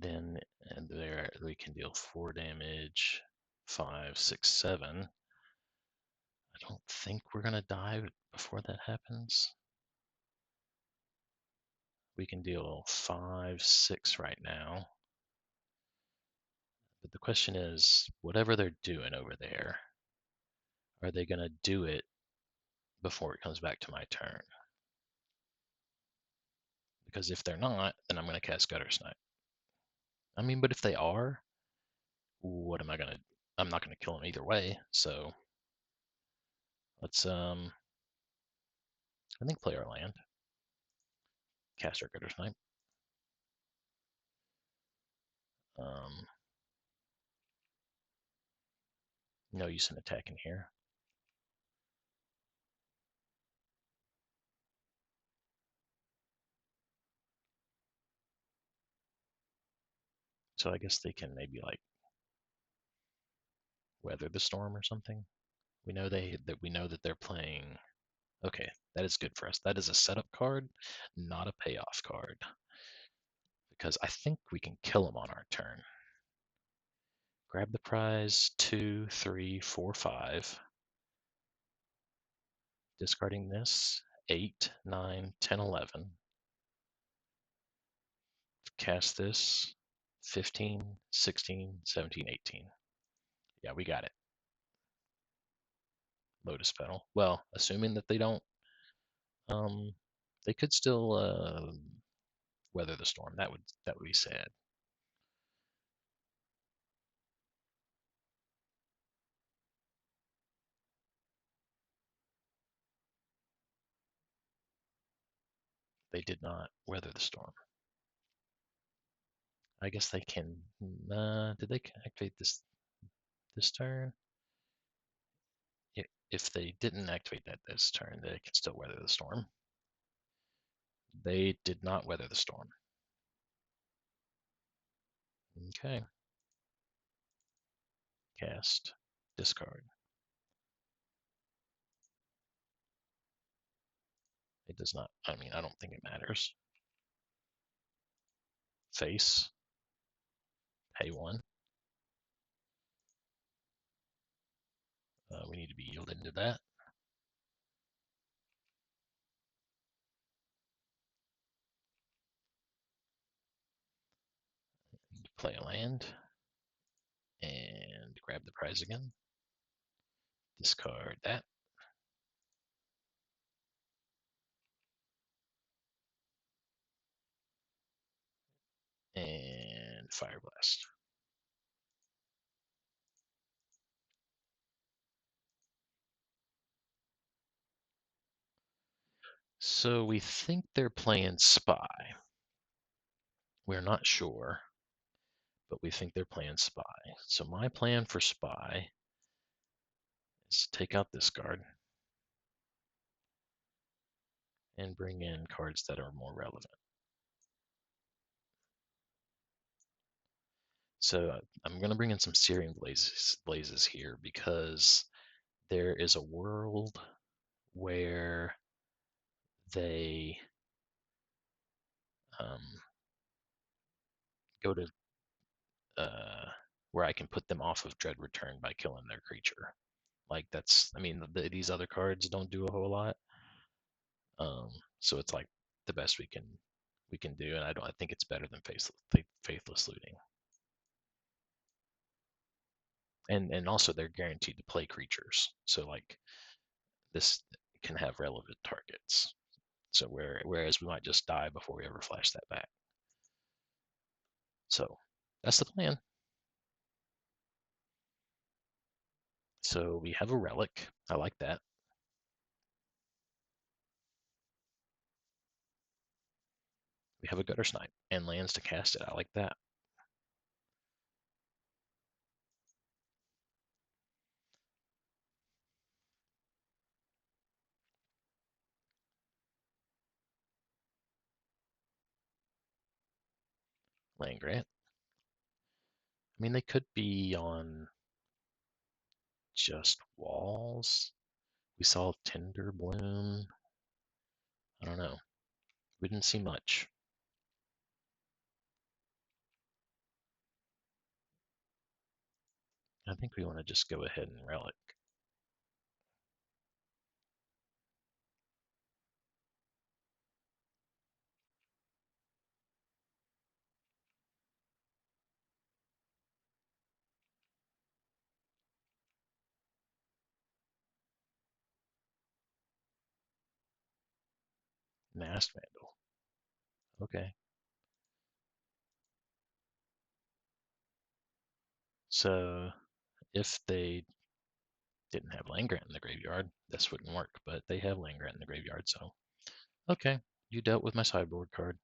[SPEAKER 1] Then and there we can deal 4 damage, 5, 6, 7. I don't think we're gonna die before that happens. We can deal 5, 6 right now. But the question is, whatever they're doing over there, are they gonna do it before it comes back to my turn? Because if they're not, then I'm gonna cast Gutter Snipe. I mean, but if they are, what am I gonna? I'm not gonna kill them either way. So let's I think play our land, cast our Gutter Snipe. No use in attacking here. So I guess they can maybe like weather the storm or something. We know that they're playing. Okay, that is good for us. That is a setup card, not a payoff card, because I think we can kill them on our turn. Grab the prize 2, 3, 4, 5. Discarding this 8, 9, 10, 11. Cast this 15, 16, 17, 18. Yeah, we got it. Lotus Petal. Well, assuming that they don't, they could still weather the storm. That would be sad. They did not weather the storm. I guess they can. Did they activate this turn? If they didn't activate that this turn, they can still weather the storm. They did not weather the storm. Okay. Cast. Discard. It does not. I mean, I don't think it matters. Face. Pay 1. We need to be yielded into that. Play a land. And grab the prize again. Discard that. And Fire Blast. So we think they're playing Spy. We're not sure, but we think they're playing Spy. So my plan for Spy is take out this card and bring in cards that are more relevant. So I'm going to bring in some Searing Blazes here because there is a world where they go to where I can put them off of Dread Return by killing their creature. Like that's, I mean, these other cards don't do a whole lot, so it's like the best we can do, and I think it's better than Faithless Looting. And also they're guaranteed to play creatures, so like this can have relevant targets. So whereas we might just die before we ever flash that back. So that's the plan. So we have a relic. I like that. We have a Gutter Snipe and lands to cast it. I like that. Land grant. I mean, they could be on just walls. We saw Tender Bloom. I don't know. We didn't see much. I think we want to just go ahead and relic. Mast Vandal. Okay. So if they didn't have land grant in the graveyard, this wouldn't work, but they have land grant in the graveyard, so okay. You dealt with my sideboard card.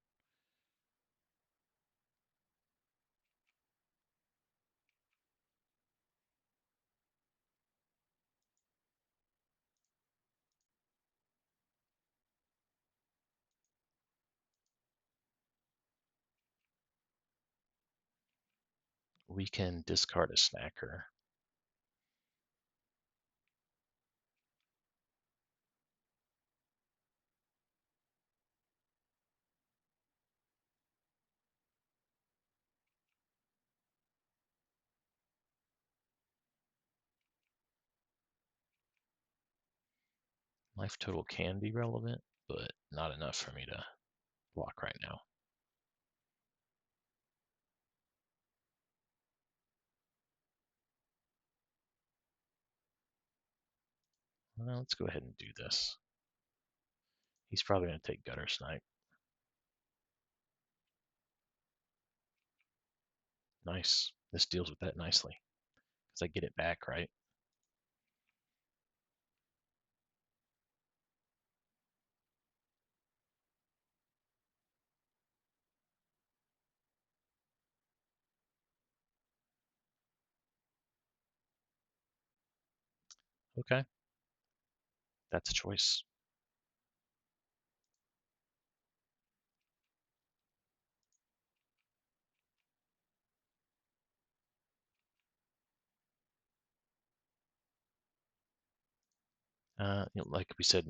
[SPEAKER 1] We can discard a snacker. Life total can be relevant, but not enough for me to block right now. Well, let's go ahead and do this. He's probably going to take Gutter Snipe. Nice. This deals with that nicely. Because I get it back, right? Okay. That's a choice. Like we said,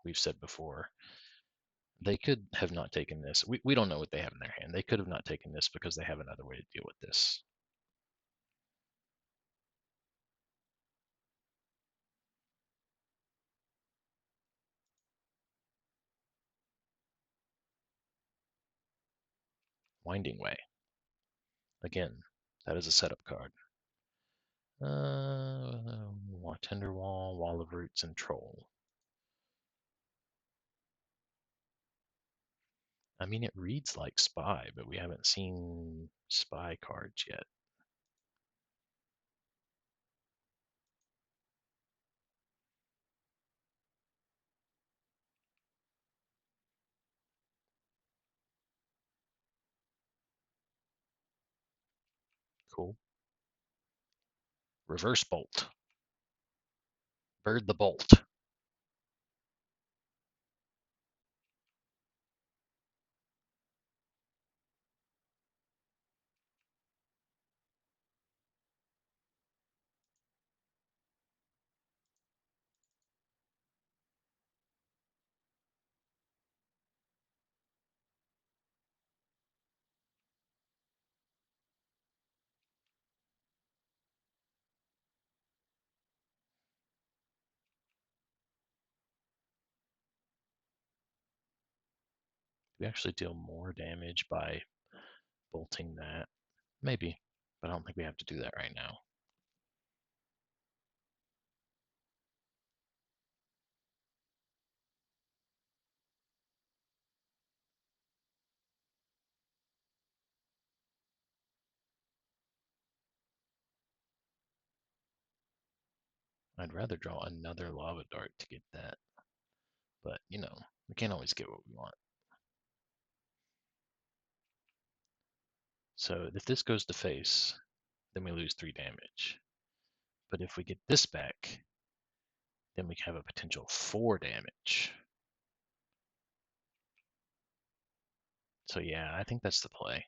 [SPEAKER 1] we've said before, they could have not taken this. We don't know what they have in their hand. They could have not taken this because they have another way to deal with this. Winding Way. Again, that is a setup card. Tender Wall of Roots, and Troll. I mean, it reads like Spy, but we haven't seen Spy cards yet. Cool. Reverse Bolt. Bird the Bolt. We actually deal more damage by bolting that. Maybe, but I don't think we have to do that right now. I'd rather draw another Lava Dart to get that. But, we can't always get what we want. So if this goes to face, then we lose 3 damage. But if we get this back, then we have a potential 4 damage. So yeah, I think that's the play.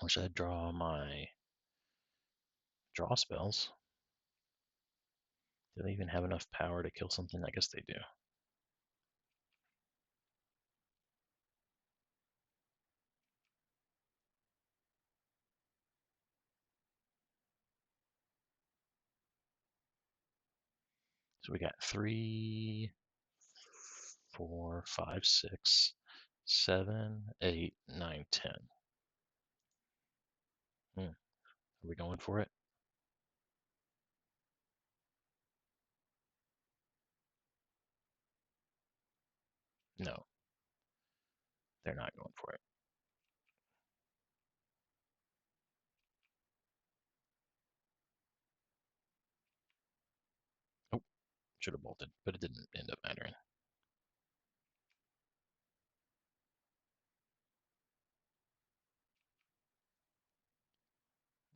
[SPEAKER 1] Wish I'd draw my draw spells. Do they even have enough power to kill something? I guess they do. So we got 3, 4, 5, 6, 7, 8, 9, 10. Are we going for it? No, they're not going for it. Oh, should have bolted, but it didn't end up mattering.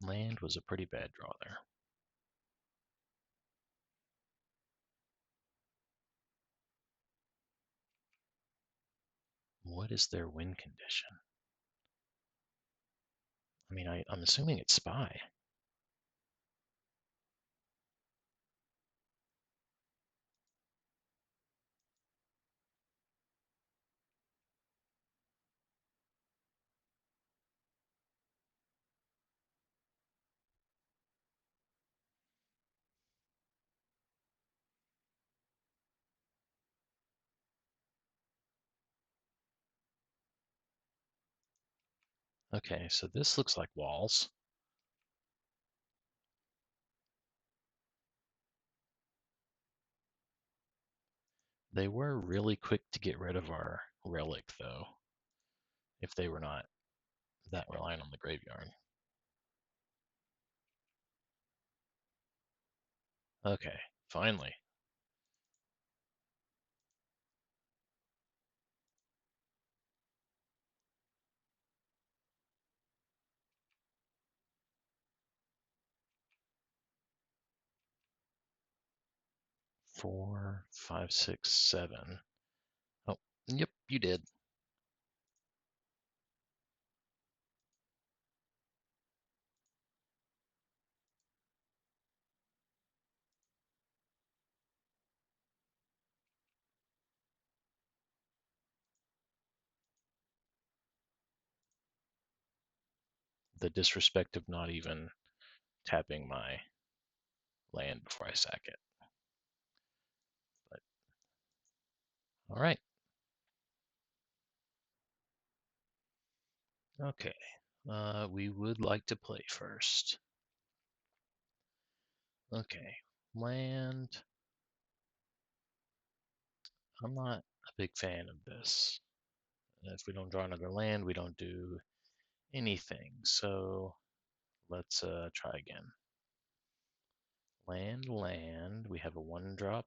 [SPEAKER 1] Land was a pretty bad draw there. What is their win condition? I mean, I'm assuming it's spy. Okay, so this looks like walls. They were really quick to get rid of our relic, though, if they were not that reliant on the graveyard. Okay, finally. Four, five, six, seven. Oh, yep, you did. The disrespect of not even tapping my land before I sack it. But all right. Okay. We would like to play first. Okay. Land. I'm not a big fan of this. If we don't draw another land, we don't do anything. So let's try again. Land, land. We have a 1-drop.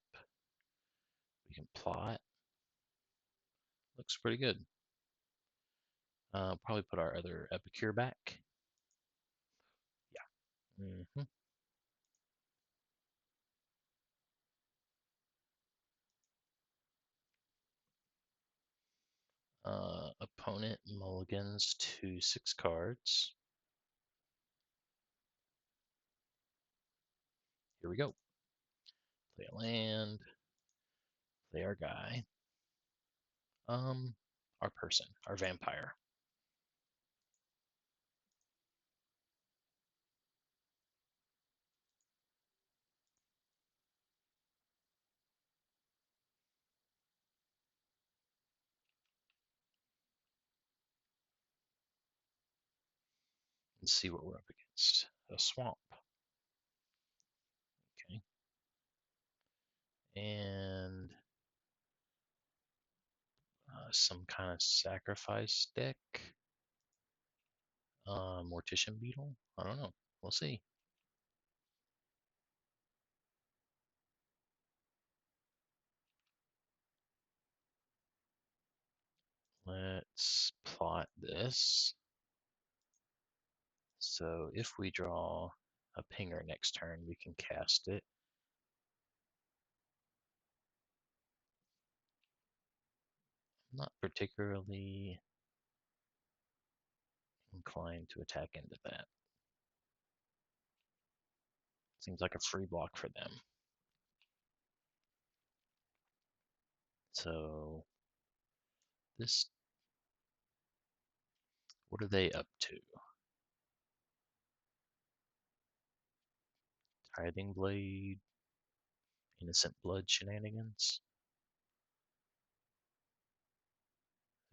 [SPEAKER 1] We can plot. Looks pretty good. Probably put our other Epicure back. Yeah. Opponent mulligans to 6 cards. Here we go. Play a land. Play our guy. Our person, our vampire. Let's see what we're up against. A swamp. Okay. And some kind of sacrifice deck. Mortician Beetle? I don't know. We'll see. Let's plot this. So if we draw a pinger next turn, we can cast it. Not particularly inclined to attack into that. Seems like a free block for them. So this, what are they up to? Tithing Blade, Innocent Blood shenanigans.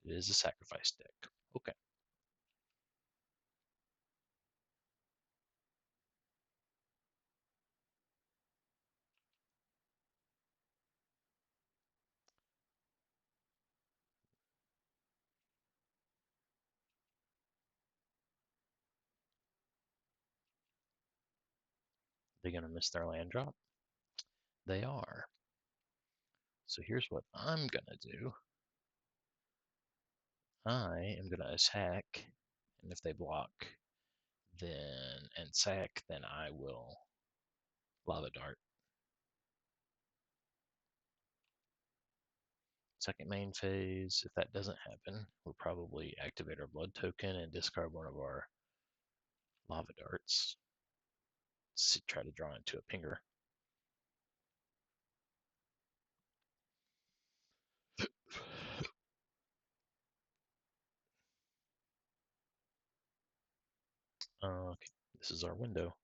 [SPEAKER 1] It is a sacrifice deck. Okay. They're gonna miss their land drop? They are. So here's what I'm gonna do. I am gonna attack, and if they block, then and sack, then I will lava dart. Second main phase, if that doesn't happen, we'll probably activate our blood token and discard one of our lava darts. Try to draw into a pinger. Okay, this is our window.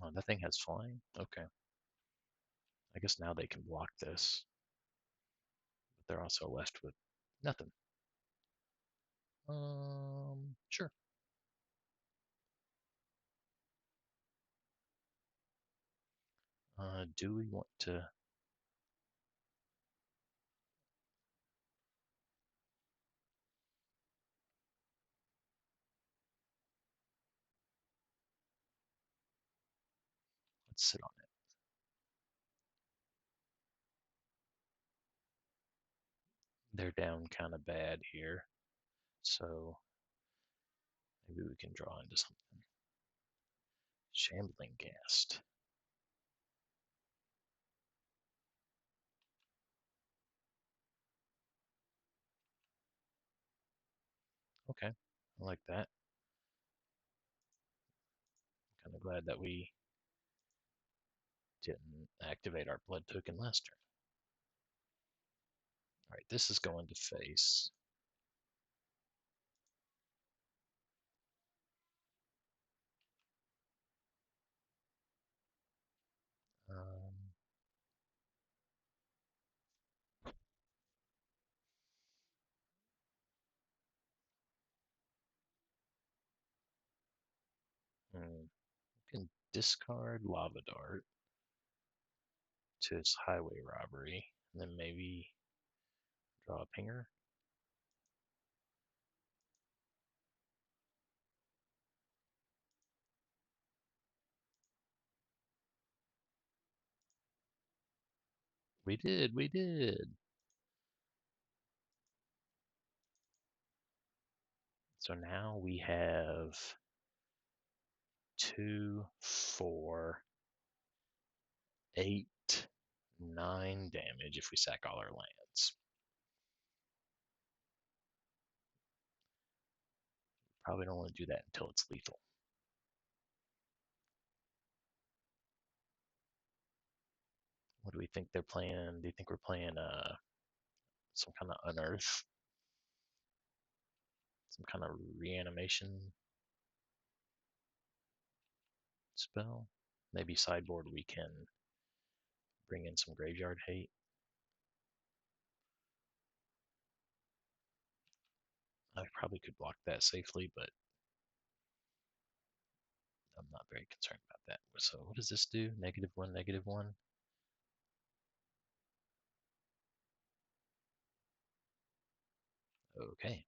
[SPEAKER 1] Oh, that thing has flying? Okay. I guess now they can block this. But they're also left with nothing. Sure. Do we want to... Let's sit on it. They're down kind of bad here. So maybe we can draw into something. Shambling Ghast. Okay, I like that. Kind of glad that we didn't activate our blood token last turn. All right, this is going to face. Um, we can discard Lava Dart to its Highway Robbery, and then maybe draw a pinger. We did, we did. So now we have 2, 4, 8, 9 damage if we sack all our lands. Probably don't want to do that until it's lethal. What do we think they're playing? Do you think we're playing some kind of unearth? Some kind of reanimation spell? Maybe sideboard we can bring in some graveyard hate. I probably could block that safely, but I'm not very concerned about that. So what does this do? -1, -1. Okay.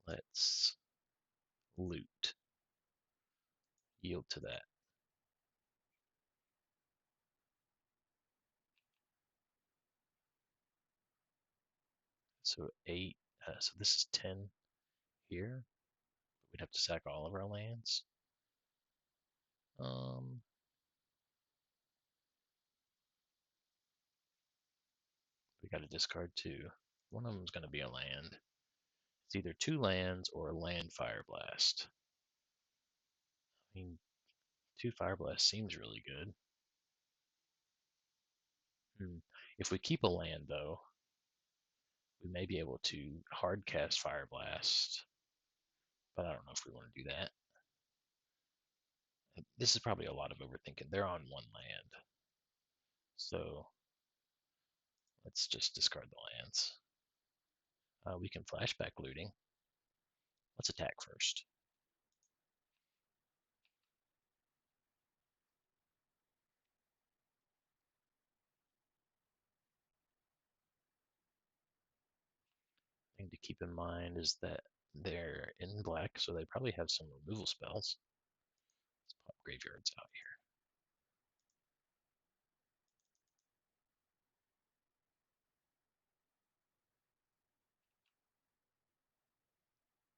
[SPEAKER 1] Let's loot. Yield to that. So 8. So this is 10 here. We'd have to sack all of our lands. We got to discard 2. One of them is going to be a land. It's either 2 lands or a land fire blast. I mean, 2 fire blasts seems really good. If we keep a land, though, we may be able to hard cast fire blast, but I don't know if we want to do that. This is probably a lot of overthinking. They're on 1 land, so let's just discard the lands. We can flashback looting. Let's attack first. Thing to keep in mind is that they're in black, so they probably have some removal spells. Let's pop graveyards out here.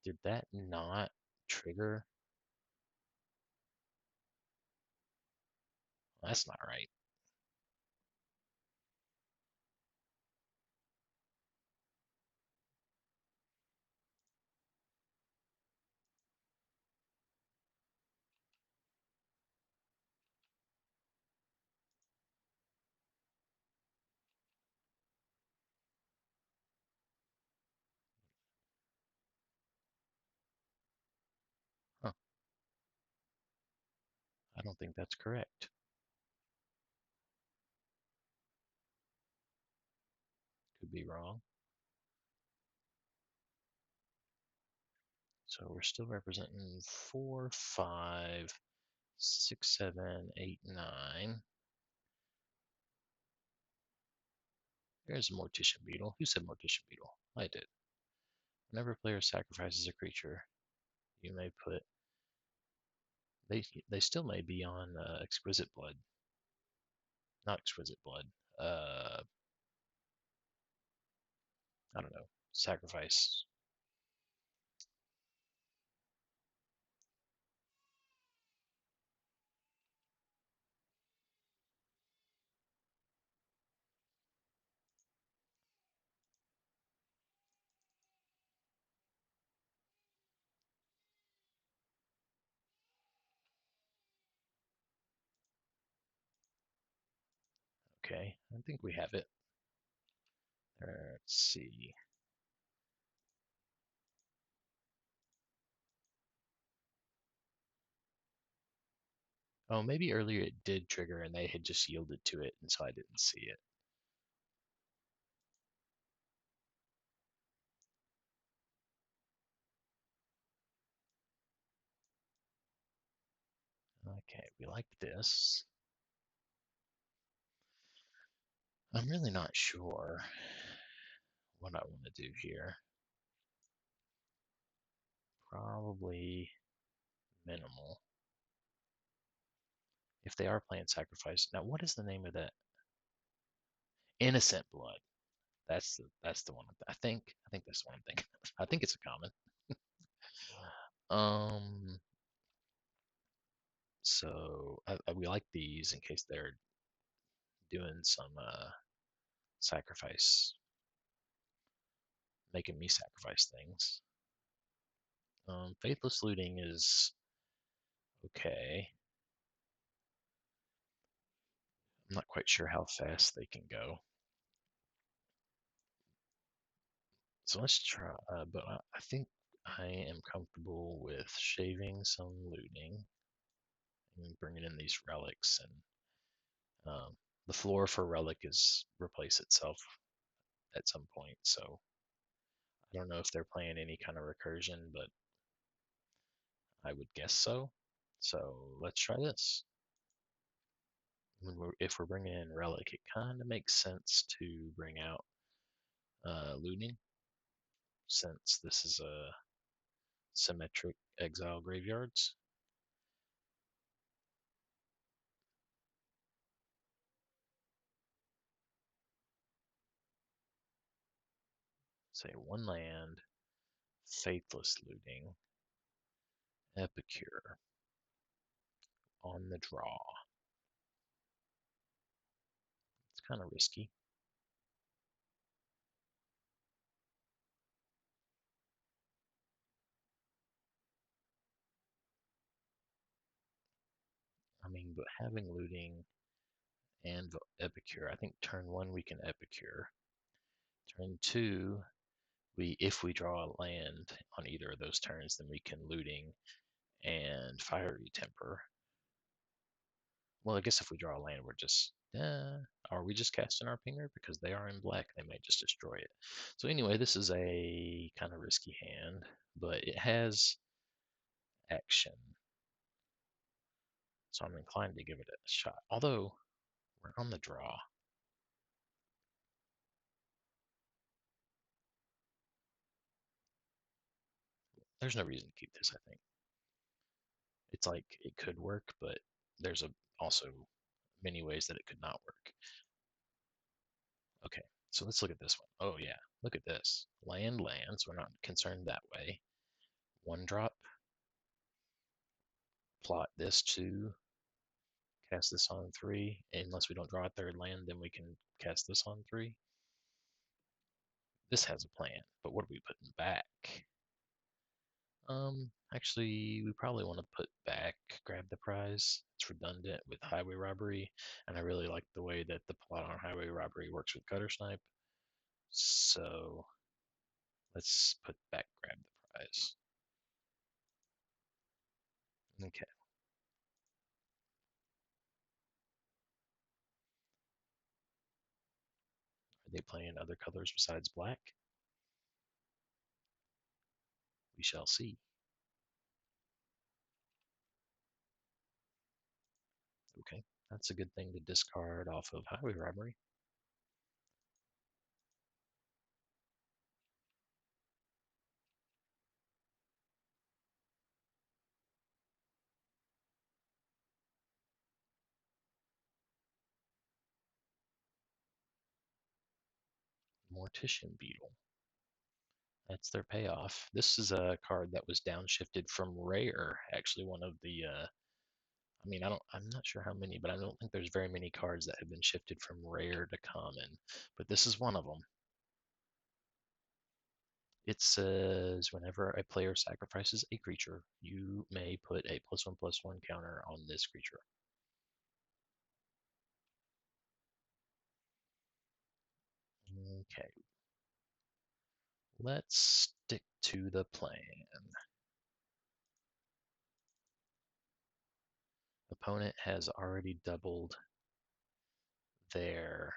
[SPEAKER 1] Did that not trigger? Well, that's not right. Huh. I don't think that's correct. Could be wrong. So we're still representing 4, 5, 6, 7, 8, 9. There's a Mortician Beetle. Who said Mortician Beetle? I did. Whenever a player sacrifices a creature, you may put. They still may be on Exquisite Blood. Not Exquisite Blood. I don't know. Sacrifice. Okay, I think we have it. Let's see. Oh, maybe earlier it did trigger and they had just yielded to it, and so I didn't see it. Okay, we like this. I'm really not sure what I want to do here. Probably minimal. If they are playing sacrifice. Now, what is the name of that? Innocent Blood. That's the one. I think that's the one I'm thinking. I think it's a common. Um. So we like these in case they're doing some sacrifice, making me sacrifice things. Faithless looting is okay. I'm not quite sure how fast they can go. So let's try, but I think I am comfortable with shaving some looting and bringing in these relics. And the floor for relic is replace itself at some point. So I don't know if they're playing any kind of recursion, but I would guess so. So let's try this. If we're bringing in relic, it kind of makes sense to bring out looting, since this is a symmetric exile graveyards. Say one land, faithless looting, epicure on the draw. It's kind of risky. I mean, but having looting and epicure, I think turn one we can epicure. Turn two, if we draw a land on either of those turns, then we can looting and fiery temper. Well, I guess if we draw a land, we're just are we just casting our pinger because they are in black? They might just destroy it. So anyway, this is a kind of risky hand, but it has action, so I'm inclined to give it a shot. Although we're on the draw. There's no reason to keep this, I think. It's like it could work, but there's also many ways that it could not work. Okay, so let's look at this one. Oh yeah, look at this. Lands, we're not concerned that way. One drop, plot this to cast this on three. Unless we don't draw a third land, then we can cast this on three. This has a plan, but what are we putting back? Actually, we probably want to put back grab the prize. It's redundant with highway robbery, and I really like the way that the plot on highway robbery works with gutter snipe. So let's put back grab the prize. Okay. Are they playing other colors besides black? We shall see. Okay, that's a good thing to discard off of highway robbery. Mortician Beetle. That's their payoff. This is a card that was downshifted from rare. Actually, one of the I mean, I'm not sure how many, but I don't think there's very many cards that have been shifted from rare to common. But this is one of them. It says whenever a player sacrifices a creature, you may put a +1/+1 counter on this creature. Okay. Let's stick to the plan. Opponent has already doubled their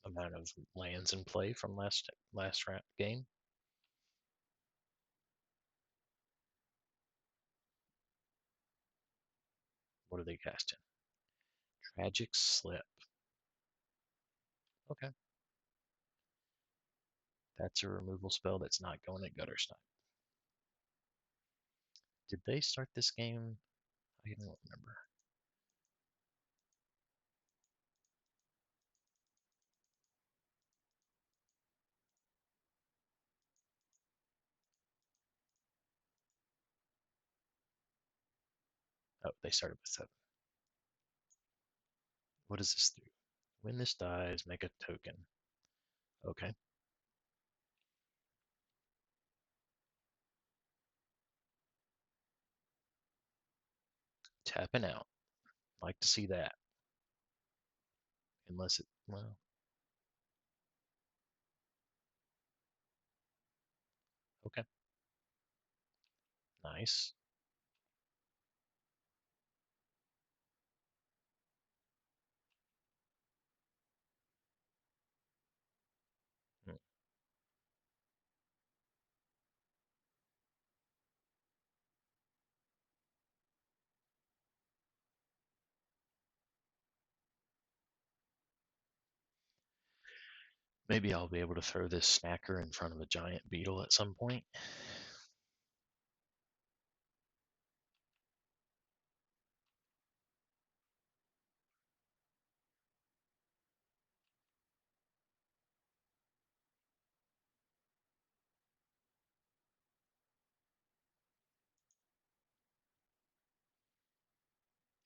[SPEAKER 1] amount of lands in play from last round game. What are they casting? Tragic Slip. Okay. That's a removal spell that's not going at Gutter Snipe. Did they start this game? I don't remember. Oh, they started with 7. What does this do? When this dies, make a token. Okay. Tapping out. Like to see that. Unless it, well, okay. Nice. Hmm. Maybe I'll be able to throw this snacker in front of a giant beetle at some point.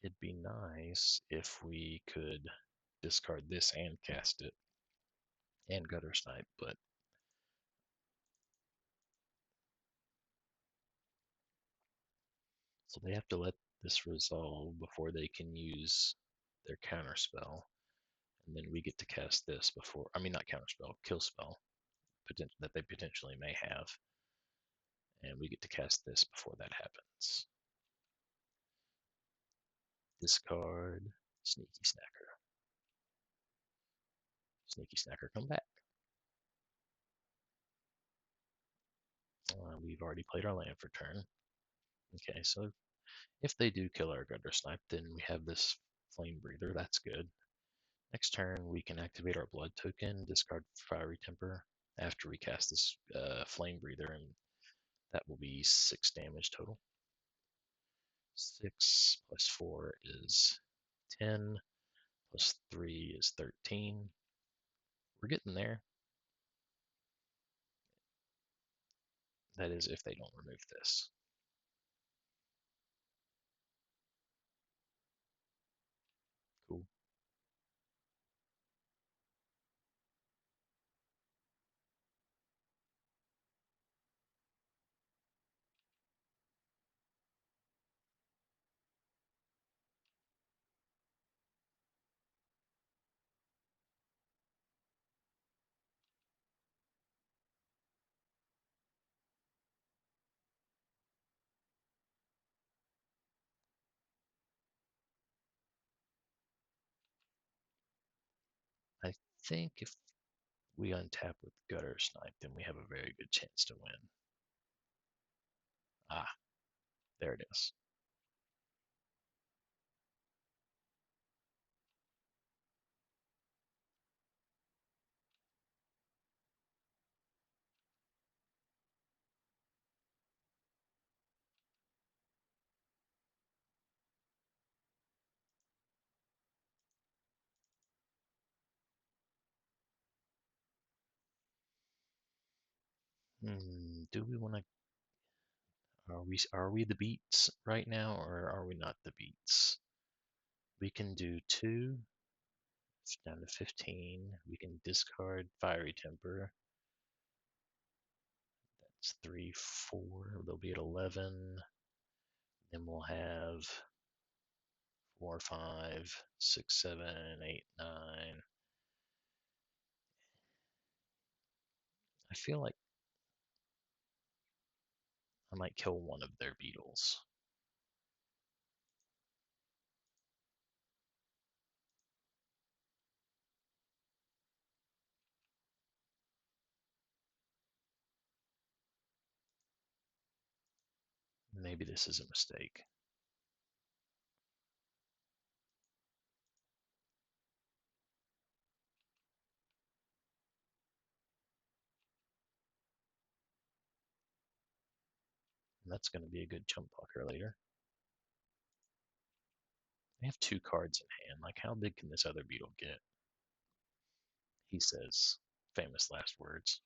[SPEAKER 1] It'd be nice if we could discard this and cast it and gutter snipe, but so they have to let this resolve before they can use their counter spell, and then we get to cast this before. I mean, not counter spell, kill spell that they potentially may have, and we get to cast this before that happens. Discard Sneaky Snacker. Sneaky Snacker, come back. We've already played our land for turn. Okay, so if they do kill our gutter snipe, then we have this flame breather. That's good. Next turn, we can activate our blood token, discard fiery temper after we cast this flame breather, and that will be 6 damage total. 6 plus 4 is 10, plus 3 is 13. We're getting there. That is if they don't remove this. Cool. I think if we untap with gutter snipe, then we have a very good chance to win. Ah, there it is. Do we want to? Are we the beats right now, or are we not the beats? We can do 2 down to 15. We can discard fiery temper. That's 3, 4. They'll be at 11. Then we'll have 4, 5, 6, 7, 8, 9. I feel like I might kill one of their beetles. Maybe this is a mistake. And that's going to be a good chump blocker later. I have 2 cards in hand. Like, how big can this other beetle get? He says famous last words.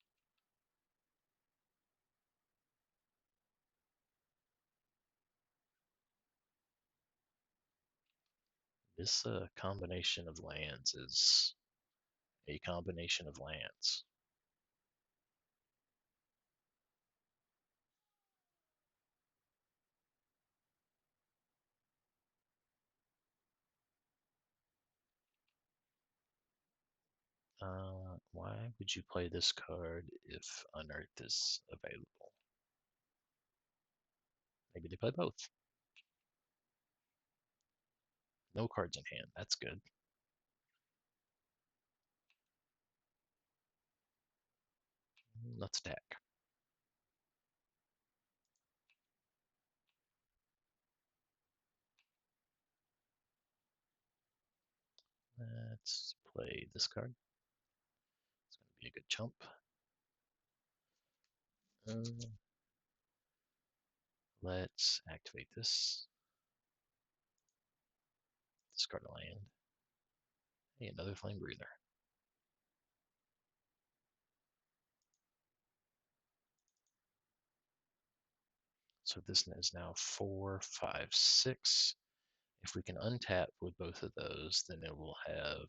[SPEAKER 1] This combination of lands is a combination of lands. Why would you play this card if Unearth is available? Maybe they play both. No cards in hand. That's good. Let's attack. Let's play this card. It's going to be a good chump. Let's activate this. Discard a land. Hey, another flame breather. So this is now 4, 5, 6, If we can untap with both of those, then it will have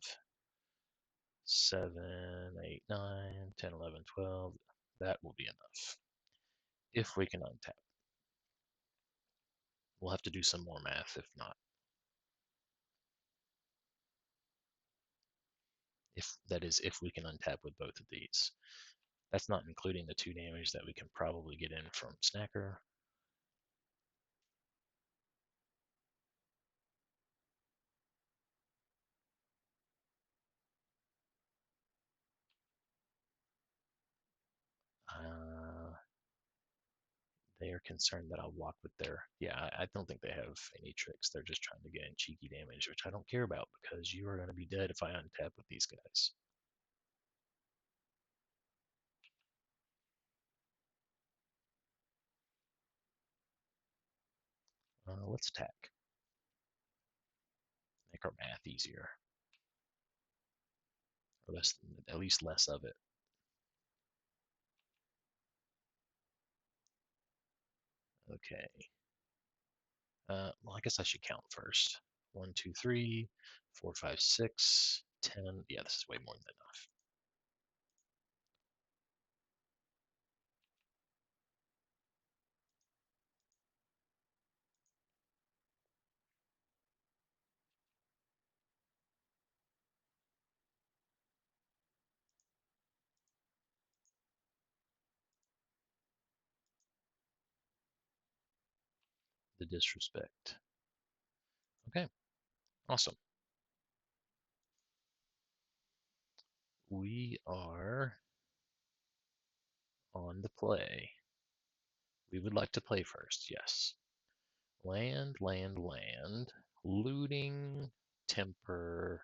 [SPEAKER 1] 7, 8, 9, 10, 11, 12. That will be enough. If we can untap. We'll have to do some more math if not. If that is, if we can untap with both of these. That's not including the 2 damage that we can probably get in from Snacker. They are concerned that I'll walk with their. Yeah, I don't think they have any tricks. They're just trying to get in cheeky damage, which I don't care about because you are going to be dead if I untap with these guys. Let's attack. Make our math easier. Or less, at least less of it. Okay. Well, I guess I should count first. 1, 2, 3, 4, 5, 6, 10. Yeah, this is way more than enough. The disrespect. Okay, awesome. We are on the play. We would like to play first, yes. Land, land, land. Looting, temper.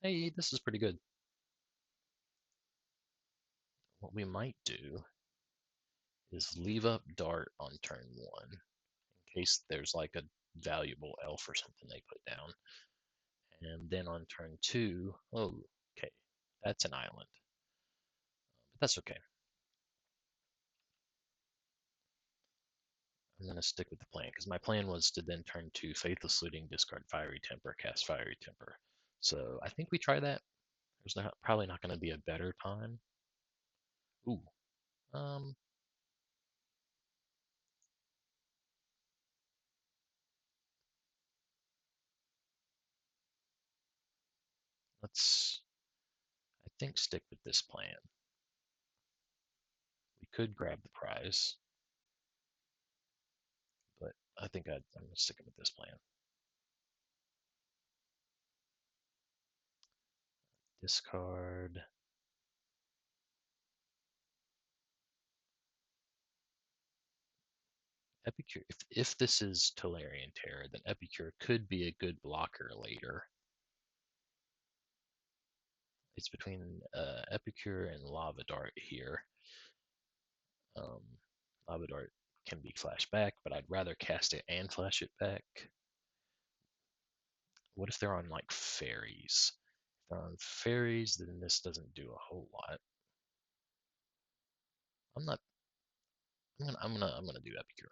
[SPEAKER 1] Hey, this is pretty good. What we might do is leave up dart on turn 1 in case there's like a valuable elf or something they put down. And then on turn 2, oh, okay, that's an island. But that's okay. I'm going to stick with the plan because my plan was to then turn to Faithless Looting, discard Fiery Temper, cast Fiery Temper. So I think we try that. There's probably not going to be a better time. Ooh. Um, let's, I think, stick with this plan. We could grab the prize, but I think I'm going to stick with this plan. Discard. Epicure. If this is Tolarian Terror, then Epicure could be a good blocker later. It's between Epicure and Lava Dart here. Um, Lava Dart can be flashed back, but I'd rather cast it and flash it back. What if they're on like fairies? If they're on fairies, then this doesn't do a whole lot. I'm not. I'm gonna do Epicure.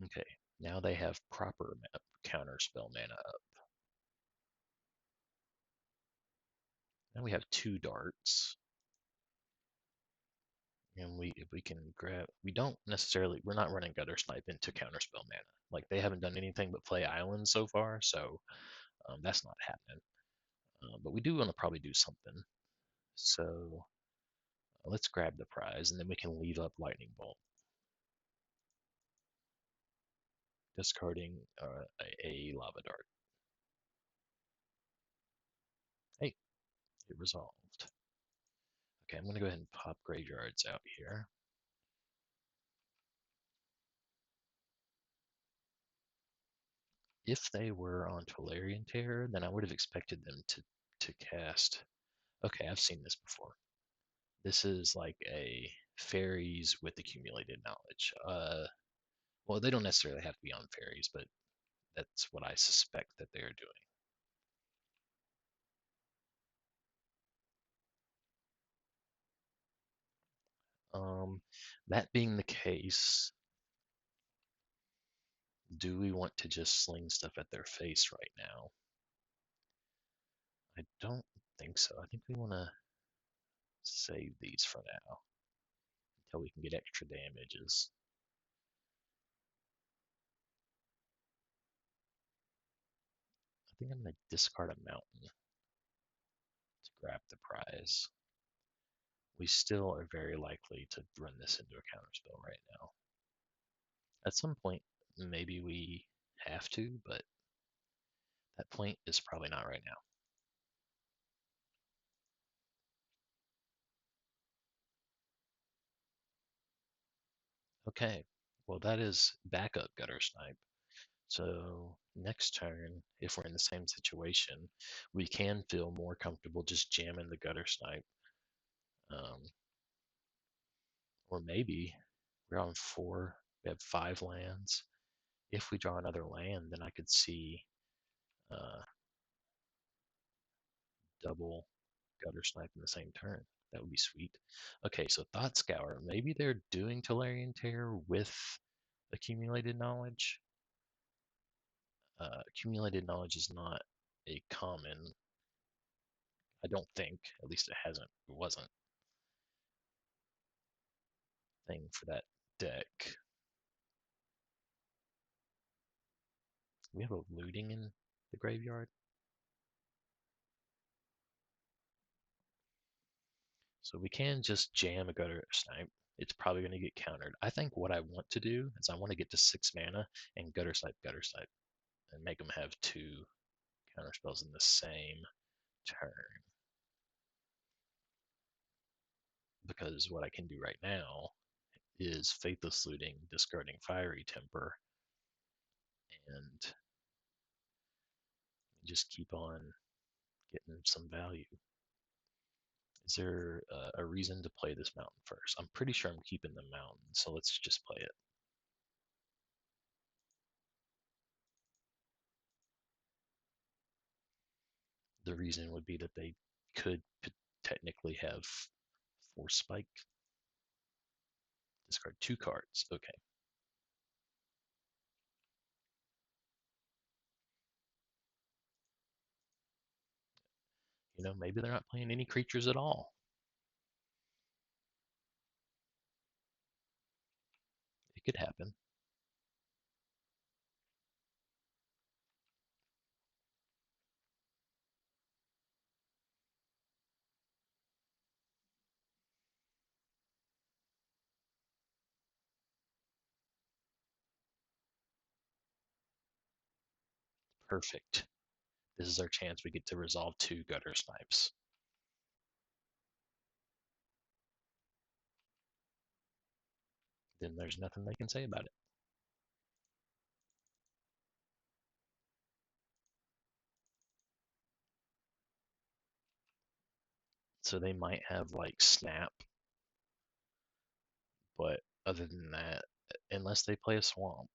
[SPEAKER 1] Okay. Now they have proper counter spell mana up. Now we have 2 darts. And if we can grab, we don't necessarily, we're not running Gutter Snipe into counterspell mana. Like they haven't done anything but play islands so far, so that's not happening. But we do want to probably do something. So let's grab the prize, and then we can leave up Lightning Bolt, discarding a Lava Dart. Hey, it resolved. Okay, I'm going to go ahead and pop Graveyards out here. If they were on Tolarian Terror, then I would have expected them to cast. Okay, I've seen this before. This is like a fairies with accumulated knowledge. Well, they don't necessarily have to be on fairies, but That's what I suspect that they are doing. That being the case, do we want to just sling stuff at their face right now? I don't think so. I think we want to save these for now until we can get extra damages. I think I'm going to discard a mountain to grab the prize. We still are very likely to run this into a counterspell right now. At some point, maybe we have to, but that point is probably not right now. Okay, well that is backup gutter snipe. So next turn, if we're in the same situation, we can feel more comfortable just jamming the gutter snipe. Or maybe we're on 4, we have 5 lands. If we draw another land, then I could see uh, double gutter snipe in the same turn. That would be sweet. Okay, so Thought Scour. Maybe they're doing Tolarian Terror with accumulated knowledge. Accumulated knowledge is not a common, I don't think, at least it wasn't thing for that deck. We have a looting in the graveyard. So we can just jam a gutter snipe. It's probably going to get countered. I think what I want to do is I want to get to 6 mana and gutter snipe, and make them have 2 counter spells in the same turn. Because what I can do right now is Faithless Looting, discarding Fiery Temper, and just keep on getting some value. Is there a reason to play this mountain first? I'm pretty sure I'm keeping the mountain, so let's just play it. The reason would be that they could technically have Force Spike. Discard 2 cards. Okay. Maybe they're not playing any creatures at all. It could happen. Perfect. This is our chance. We get to resolve 2 gutter snipes. Then there's nothing they can say about it. So they might have like Snap, but other than that, unless they play a Swamp,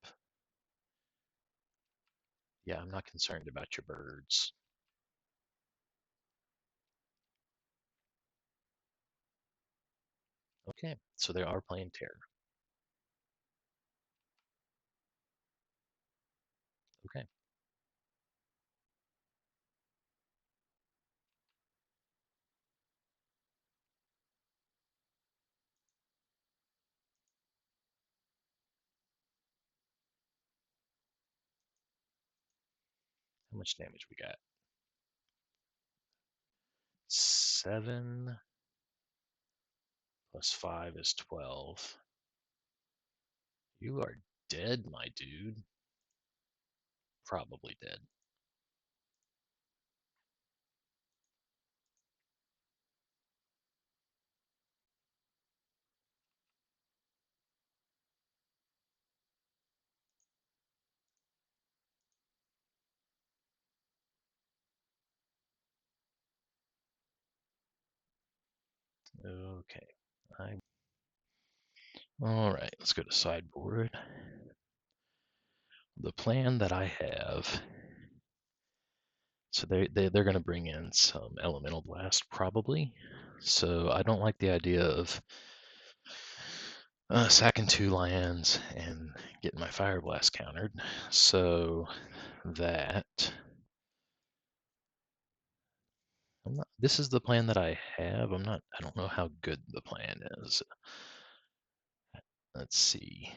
[SPEAKER 1] yeah, I'm not concerned about your birds. Okay, so they are playing Terror. Okay, how much damage we got? 7 plus 5 is 12. You are dead, my dude. Probably dead. Okay. All right, let's go to sideboard. the plan that I have, so they're going to bring in some elemental blast probably. So I don't like the idea of sacking 2 lands and getting my fire blast countered. So that this is the plan that I have. I don't know how good the plan is. Let's see.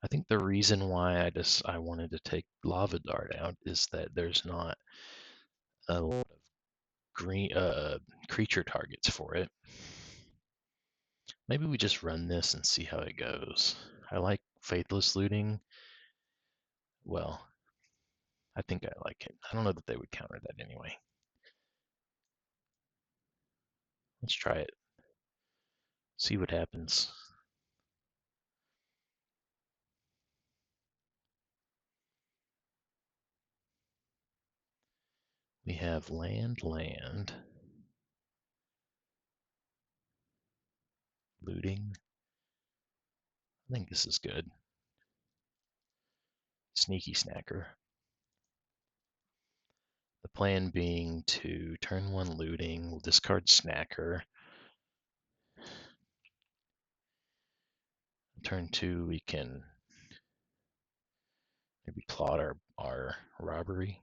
[SPEAKER 1] I think the reason why I wanted to take Lava Dart out is that there's not a lot of green creature targets for it. Maybe we just run this and see how it goes. I like Faithless Looting. Well, I think I like it. I don't know that they would counter that anyway. Let's try it. See what happens. We have land, looting. I think this is good. Sneaky Snacker. The plan being to turn 1 looting, we'll discard Snacker. Turn 2, we can maybe plot our robbery.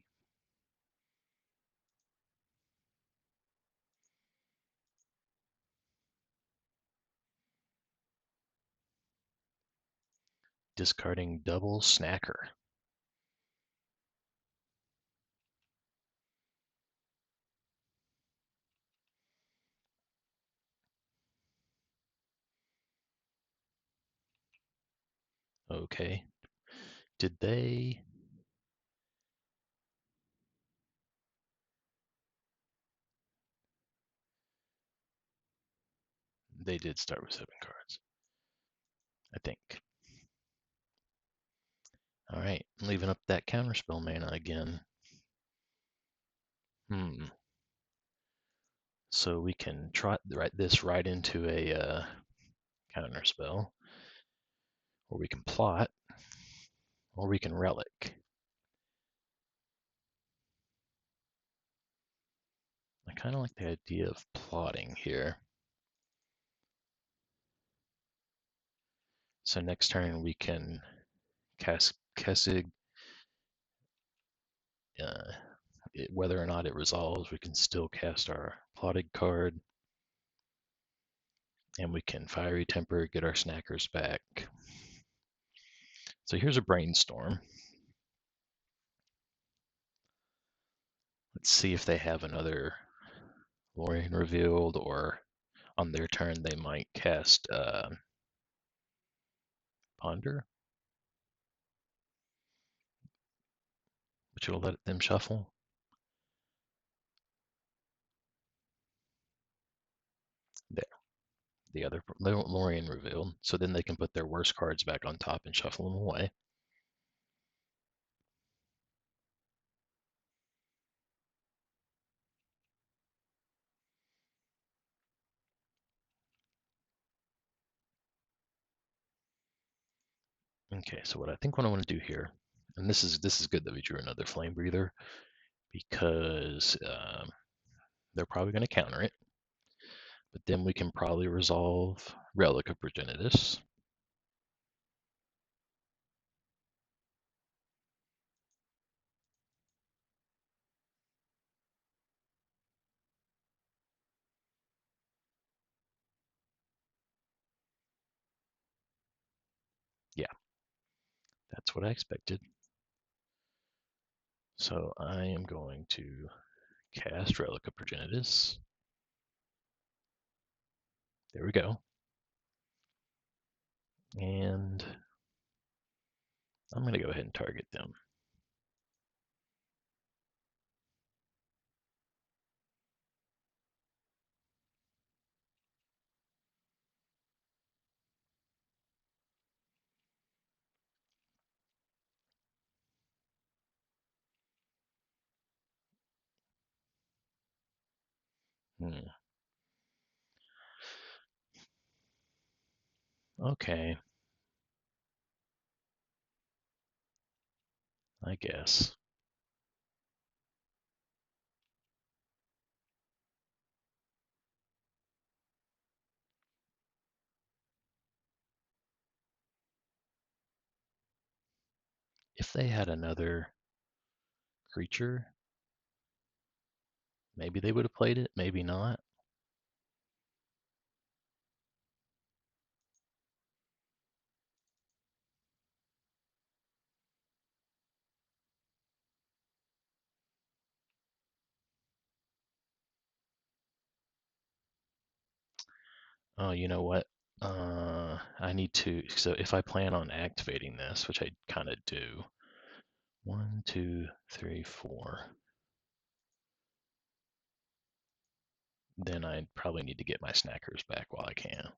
[SPEAKER 1] Discarding double Snacker. Okay. Did they? They did start with 7 cards, I think. All right, leaving up that counterspell mana again. So we can trot this right into a counterspell, or we can plot, or we can relic. I kind of like the idea of plotting here. So next turn we can cast Kessig. Whether or not it resolves, we can still cast our plotted card. And we can Fiery Temper, get our snackers back. So here's a brainstorm. Let's see if they have another Lorien revealed, or on their turn they might cast Ponder, which will let them shuffle. There, the other Lorien revealed. So then they can put their worst cards back on top and shuffle them away. Okay, so what I want to do here, and this is good that we drew another Flame Breather, because they're probably going to counter it. But then we can probably resolve Relic of Progenitus. Yeah, that's what I expected. So I am going to cast Relic of Progenitus. There we go. And I'm going to go ahead and target them. Hmm. Okay, I guess. If they had another creature, maybe they would have played it, maybe not. Oh, you know what? I need to. So if I plan on activating this, which I kind of do, 1, 2, 3, 4, then I probably need to get my snackers back while I can.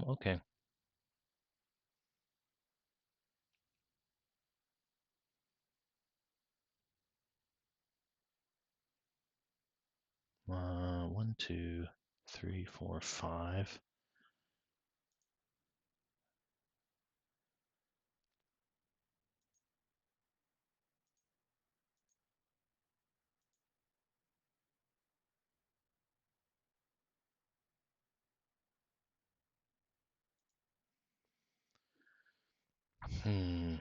[SPEAKER 1] Okay. 1, 2, 3, 4, 5. Hmm.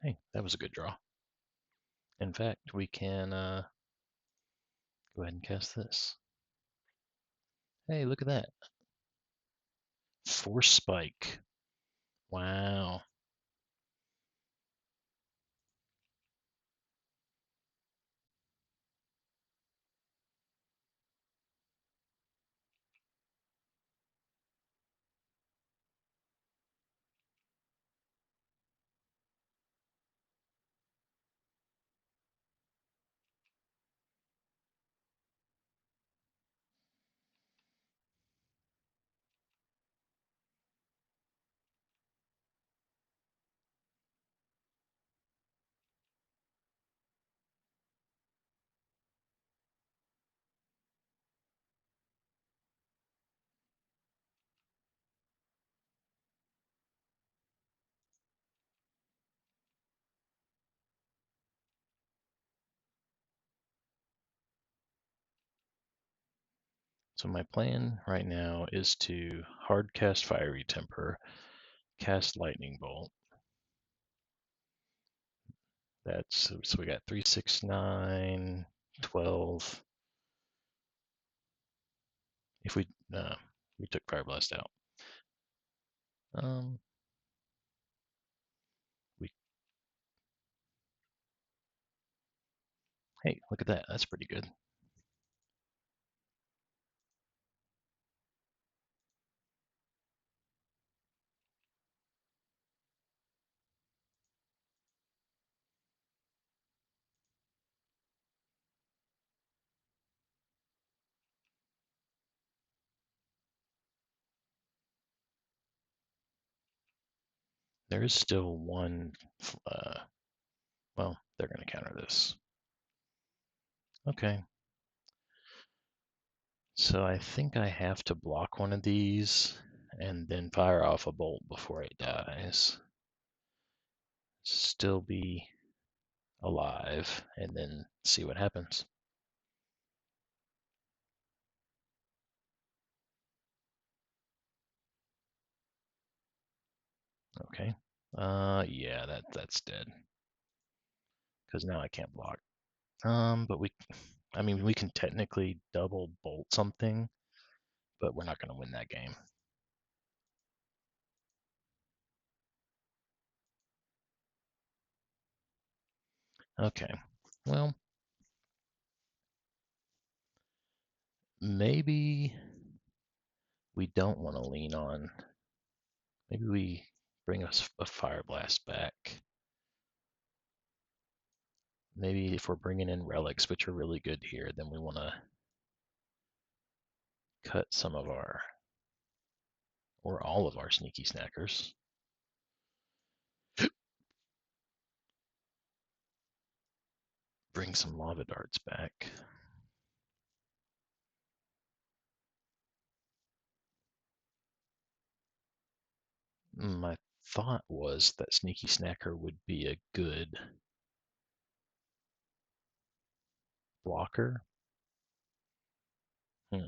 [SPEAKER 1] Hey, that was a good draw. In fact, we can go ahead and cast this. Hey, look at that. Force Spike. Wow. So my plan right now is to hard cast Fiery Temper, cast Lightning Bolt. That's so we got 3, 6, 9, 12. If we took Fire Blast out, um, we hey, look at that. That's pretty good. There is still one. Well, they're going to counter this. Okay. So I think I have to block one of these and then fire off a bolt before it dies. Still be alive and then see what happens. Okay. Yeah, that's dead because now I can't block. But I mean, we can technically double bolt something, but we're not going to win that game. Okay. Well, maybe we don't want to lean on. Maybe we bring a Fire Blast back. Maybe if we're bringing in relics, which are really good here, then we want to cut some of our, or all of our sneaky snackers. Bring some lava darts back. My thought was that sneaky snacker would be a good blocker. Hmm.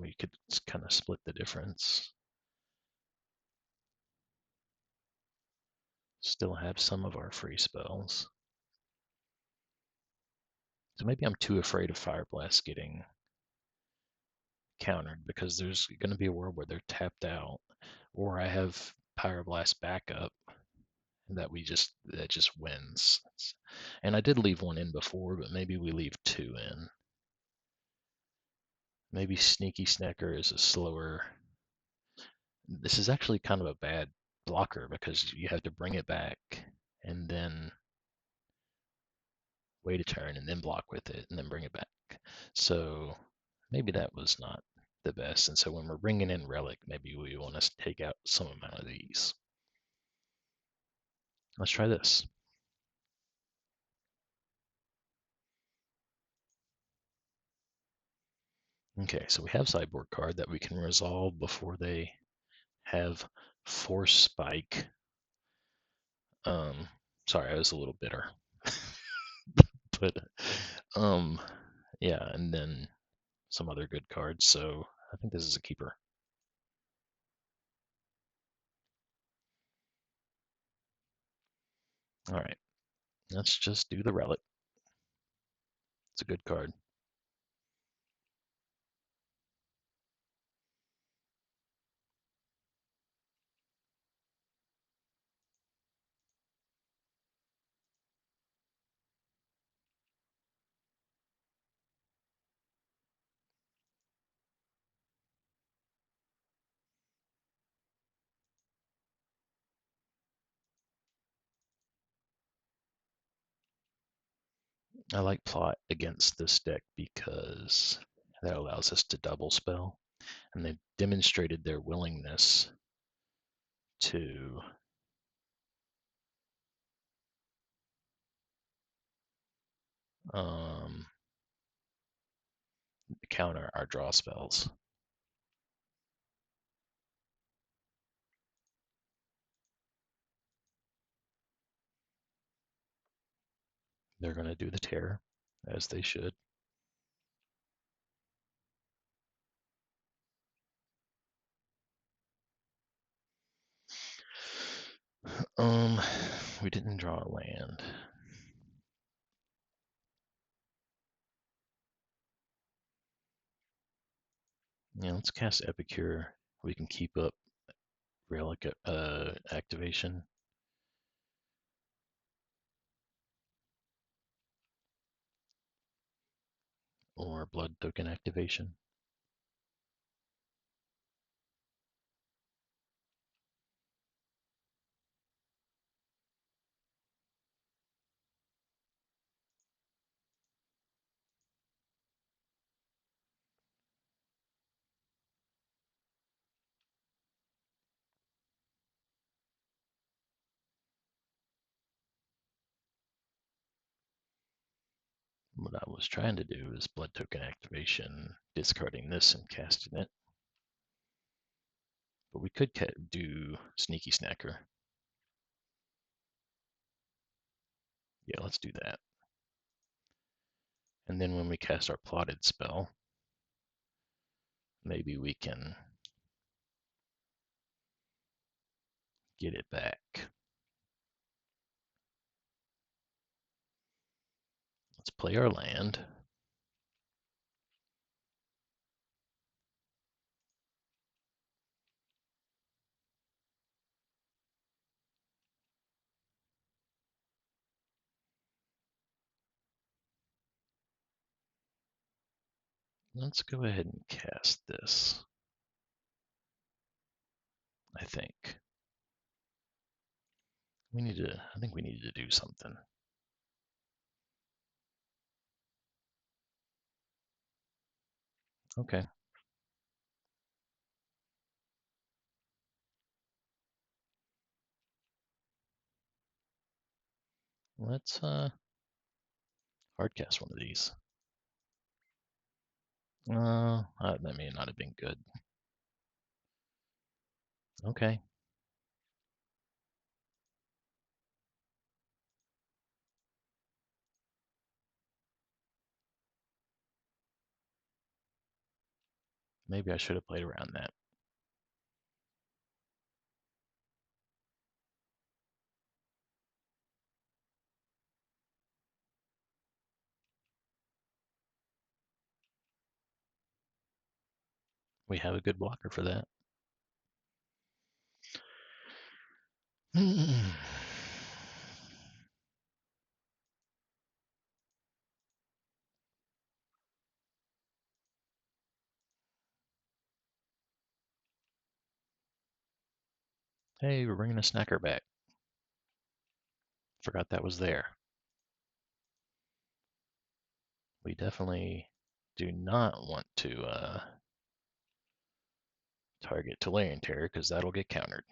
[SPEAKER 1] We could kind of split the difference. Still have some of our free spells. So maybe I'm too afraid of Fire Blast getting countered because there's going to be a world where they're tapped out, or I have Pyroblast backup that just wins. And I did leave one in before, but maybe we leave two in. Maybe Sneaky Snacker is a slower. This is actually kind of a bad blocker because you have to bring it back and then wait a turn and then block with it and then bring it back. So maybe that was not the best. And so when we're bringing in Relic, maybe we want to take out some amount of these. Let's try this. Okay, so we have Cyborg card that we can resolve before they have Force Spike. Sorry, I was a little bitter. But um, yeah, and then some other good cards. So I think this is a keeper. All right, let's just do the Relic. It's a good card. I like plot against this deck because that allows us to double spell, and they've demonstrated their willingness to um, counter our draw spells. They're going to do the tear, as they should. Um, we didn't draw a land. Yeah, let's cast Epicure. We can keep up Relic activation. Or Blood Token activation. What I was trying to do is Blood Token activation, discarding this and casting it. But we could do Sneaky Snacker. Yeah, let's do that. And then when we cast our plotted spell, maybe we can get it back. Let's play our land. Let's go ahead and cast this. I think we need to. I think we need to do something. Okay. Let's hardcast one of these. That may not have been good. Okay. Maybe I should have played around that. We have a good blocker for that. Hey, we're bringing a snacker back. Forgot that was there. We definitely do not want to target Tolarian Terror because that'll get countered.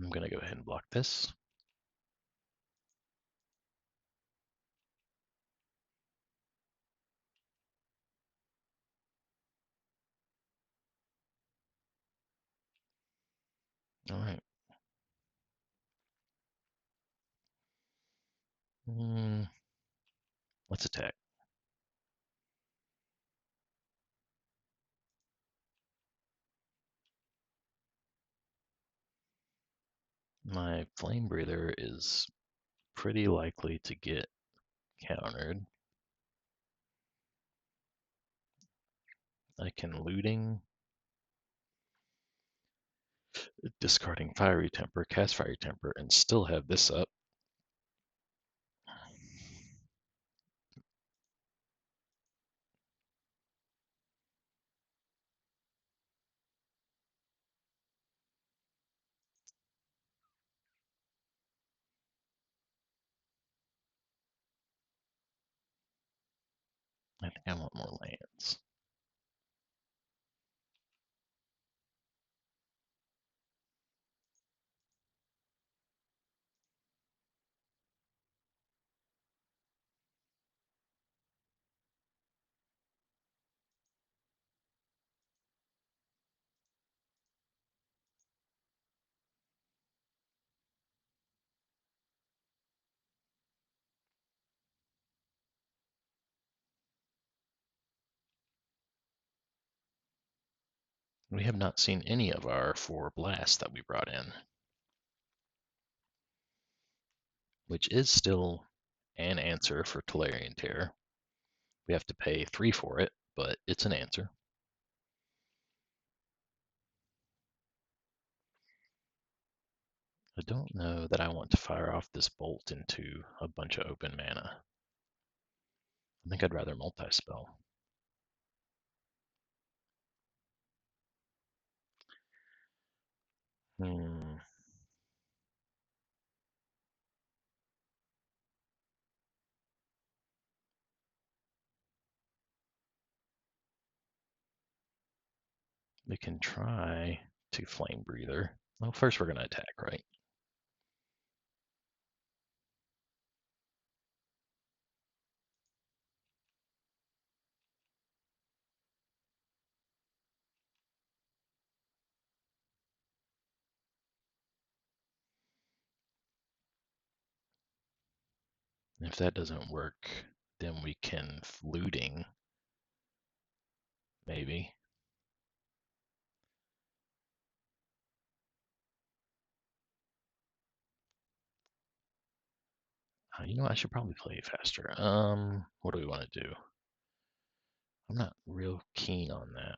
[SPEAKER 1] I'm going to go ahead and block this. All right. Let's attack. My Flame Breather is pretty likely to get countered. I can Looting, discarding Fiery Temper, cast Fiery Temper, and still have this up. I think I want more lands. We have not seen any of our 4 blasts that we brought in, which is still an answer for Tolarian Terror. We have to pay 3 for it, but it's an answer. I don't know that I want to fire off this bolt into a bunch of open mana. I think I'd rather multi-spell. We can try to Flame Breather. Well, first we're going to attack, right? If that doesn't work, then we can Looting, maybe. You know what? I should probably play faster. What do we want to do? I'm not real keen on that,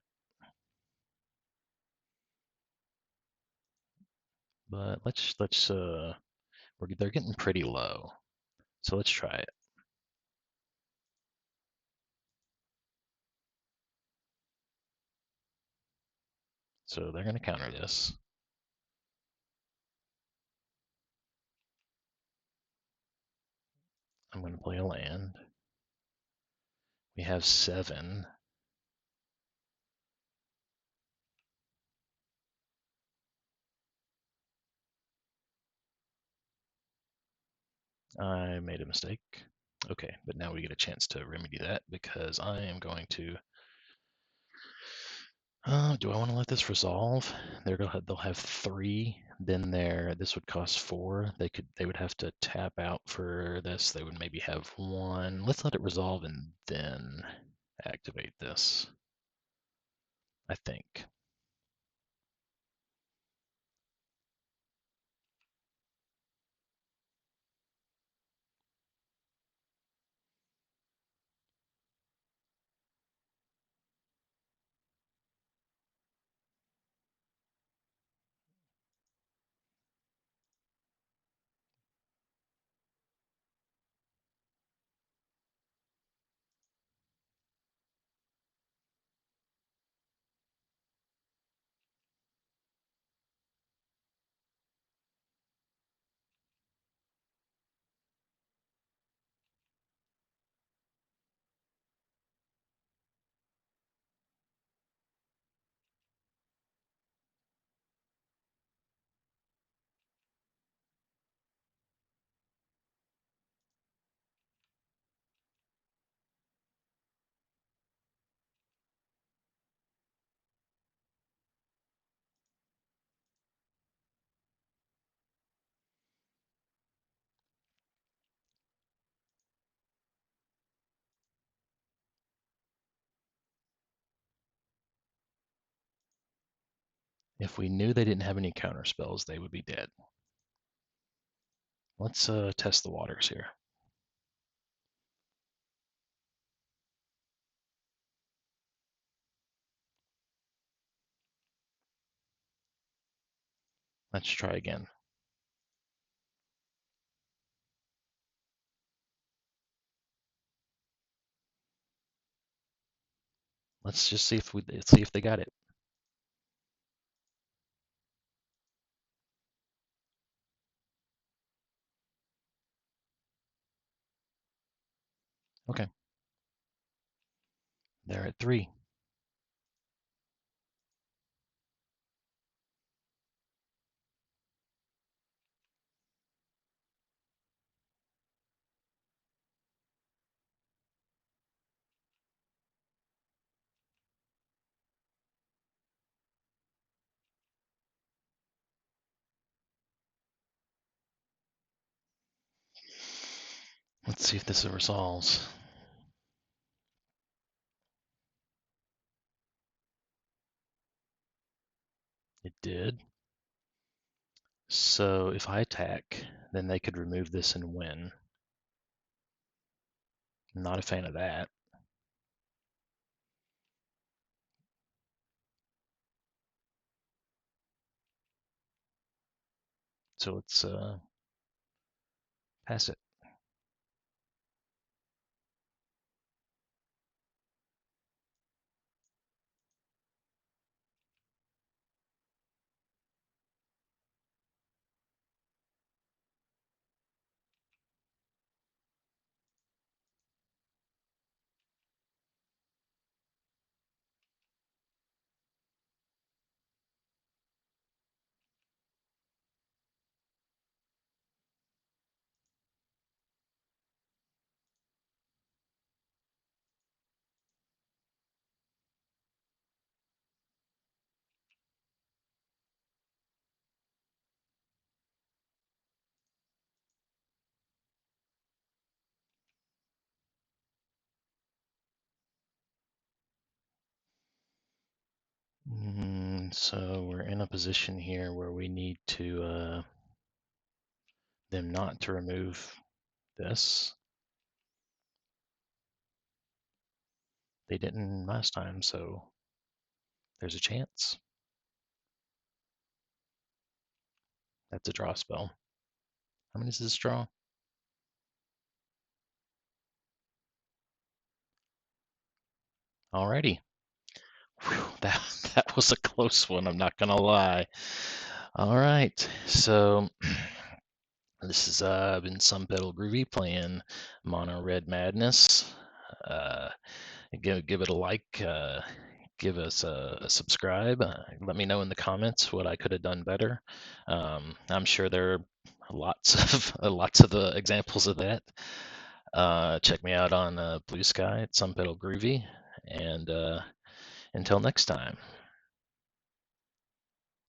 [SPEAKER 1] but they're getting pretty low, so let's try it. So they're going to counter this. I'm going to play a land. We have 7. I made a mistake. Okay, but now we get a chance to remedy that because I am going to. Do I want to let this resolve? They'll have 3. Then this would cost 4. They would have to tap out for this. They would maybe have 1. Let's let it resolve and then activate this. I think. If we knew they didn't have any counter spells, they would be dead. Let's test the waters here. Let's try again. Let's just see if they got it. Okay. They're at 3. Let's see if this resolves. It did. So if I attack, then they could remove this and win. I'm not a fan of that. So let's pass it. So we're in a position here where we need to them not to remove this. They didn't last time, so there's a chance. That's a draw spell. How many does this draw? Alrighty. Whew, that was a close one, I'm not gonna lie. All right, so this has been Some Pedal Groovy playing Mono Red Madness. Give it a like, give us a subscribe. Let me know in the comments what I could have done better. I'm sure there are lots of lots of examples of that. Check me out on Bluesky at Some Pedal Groovy, and until next time.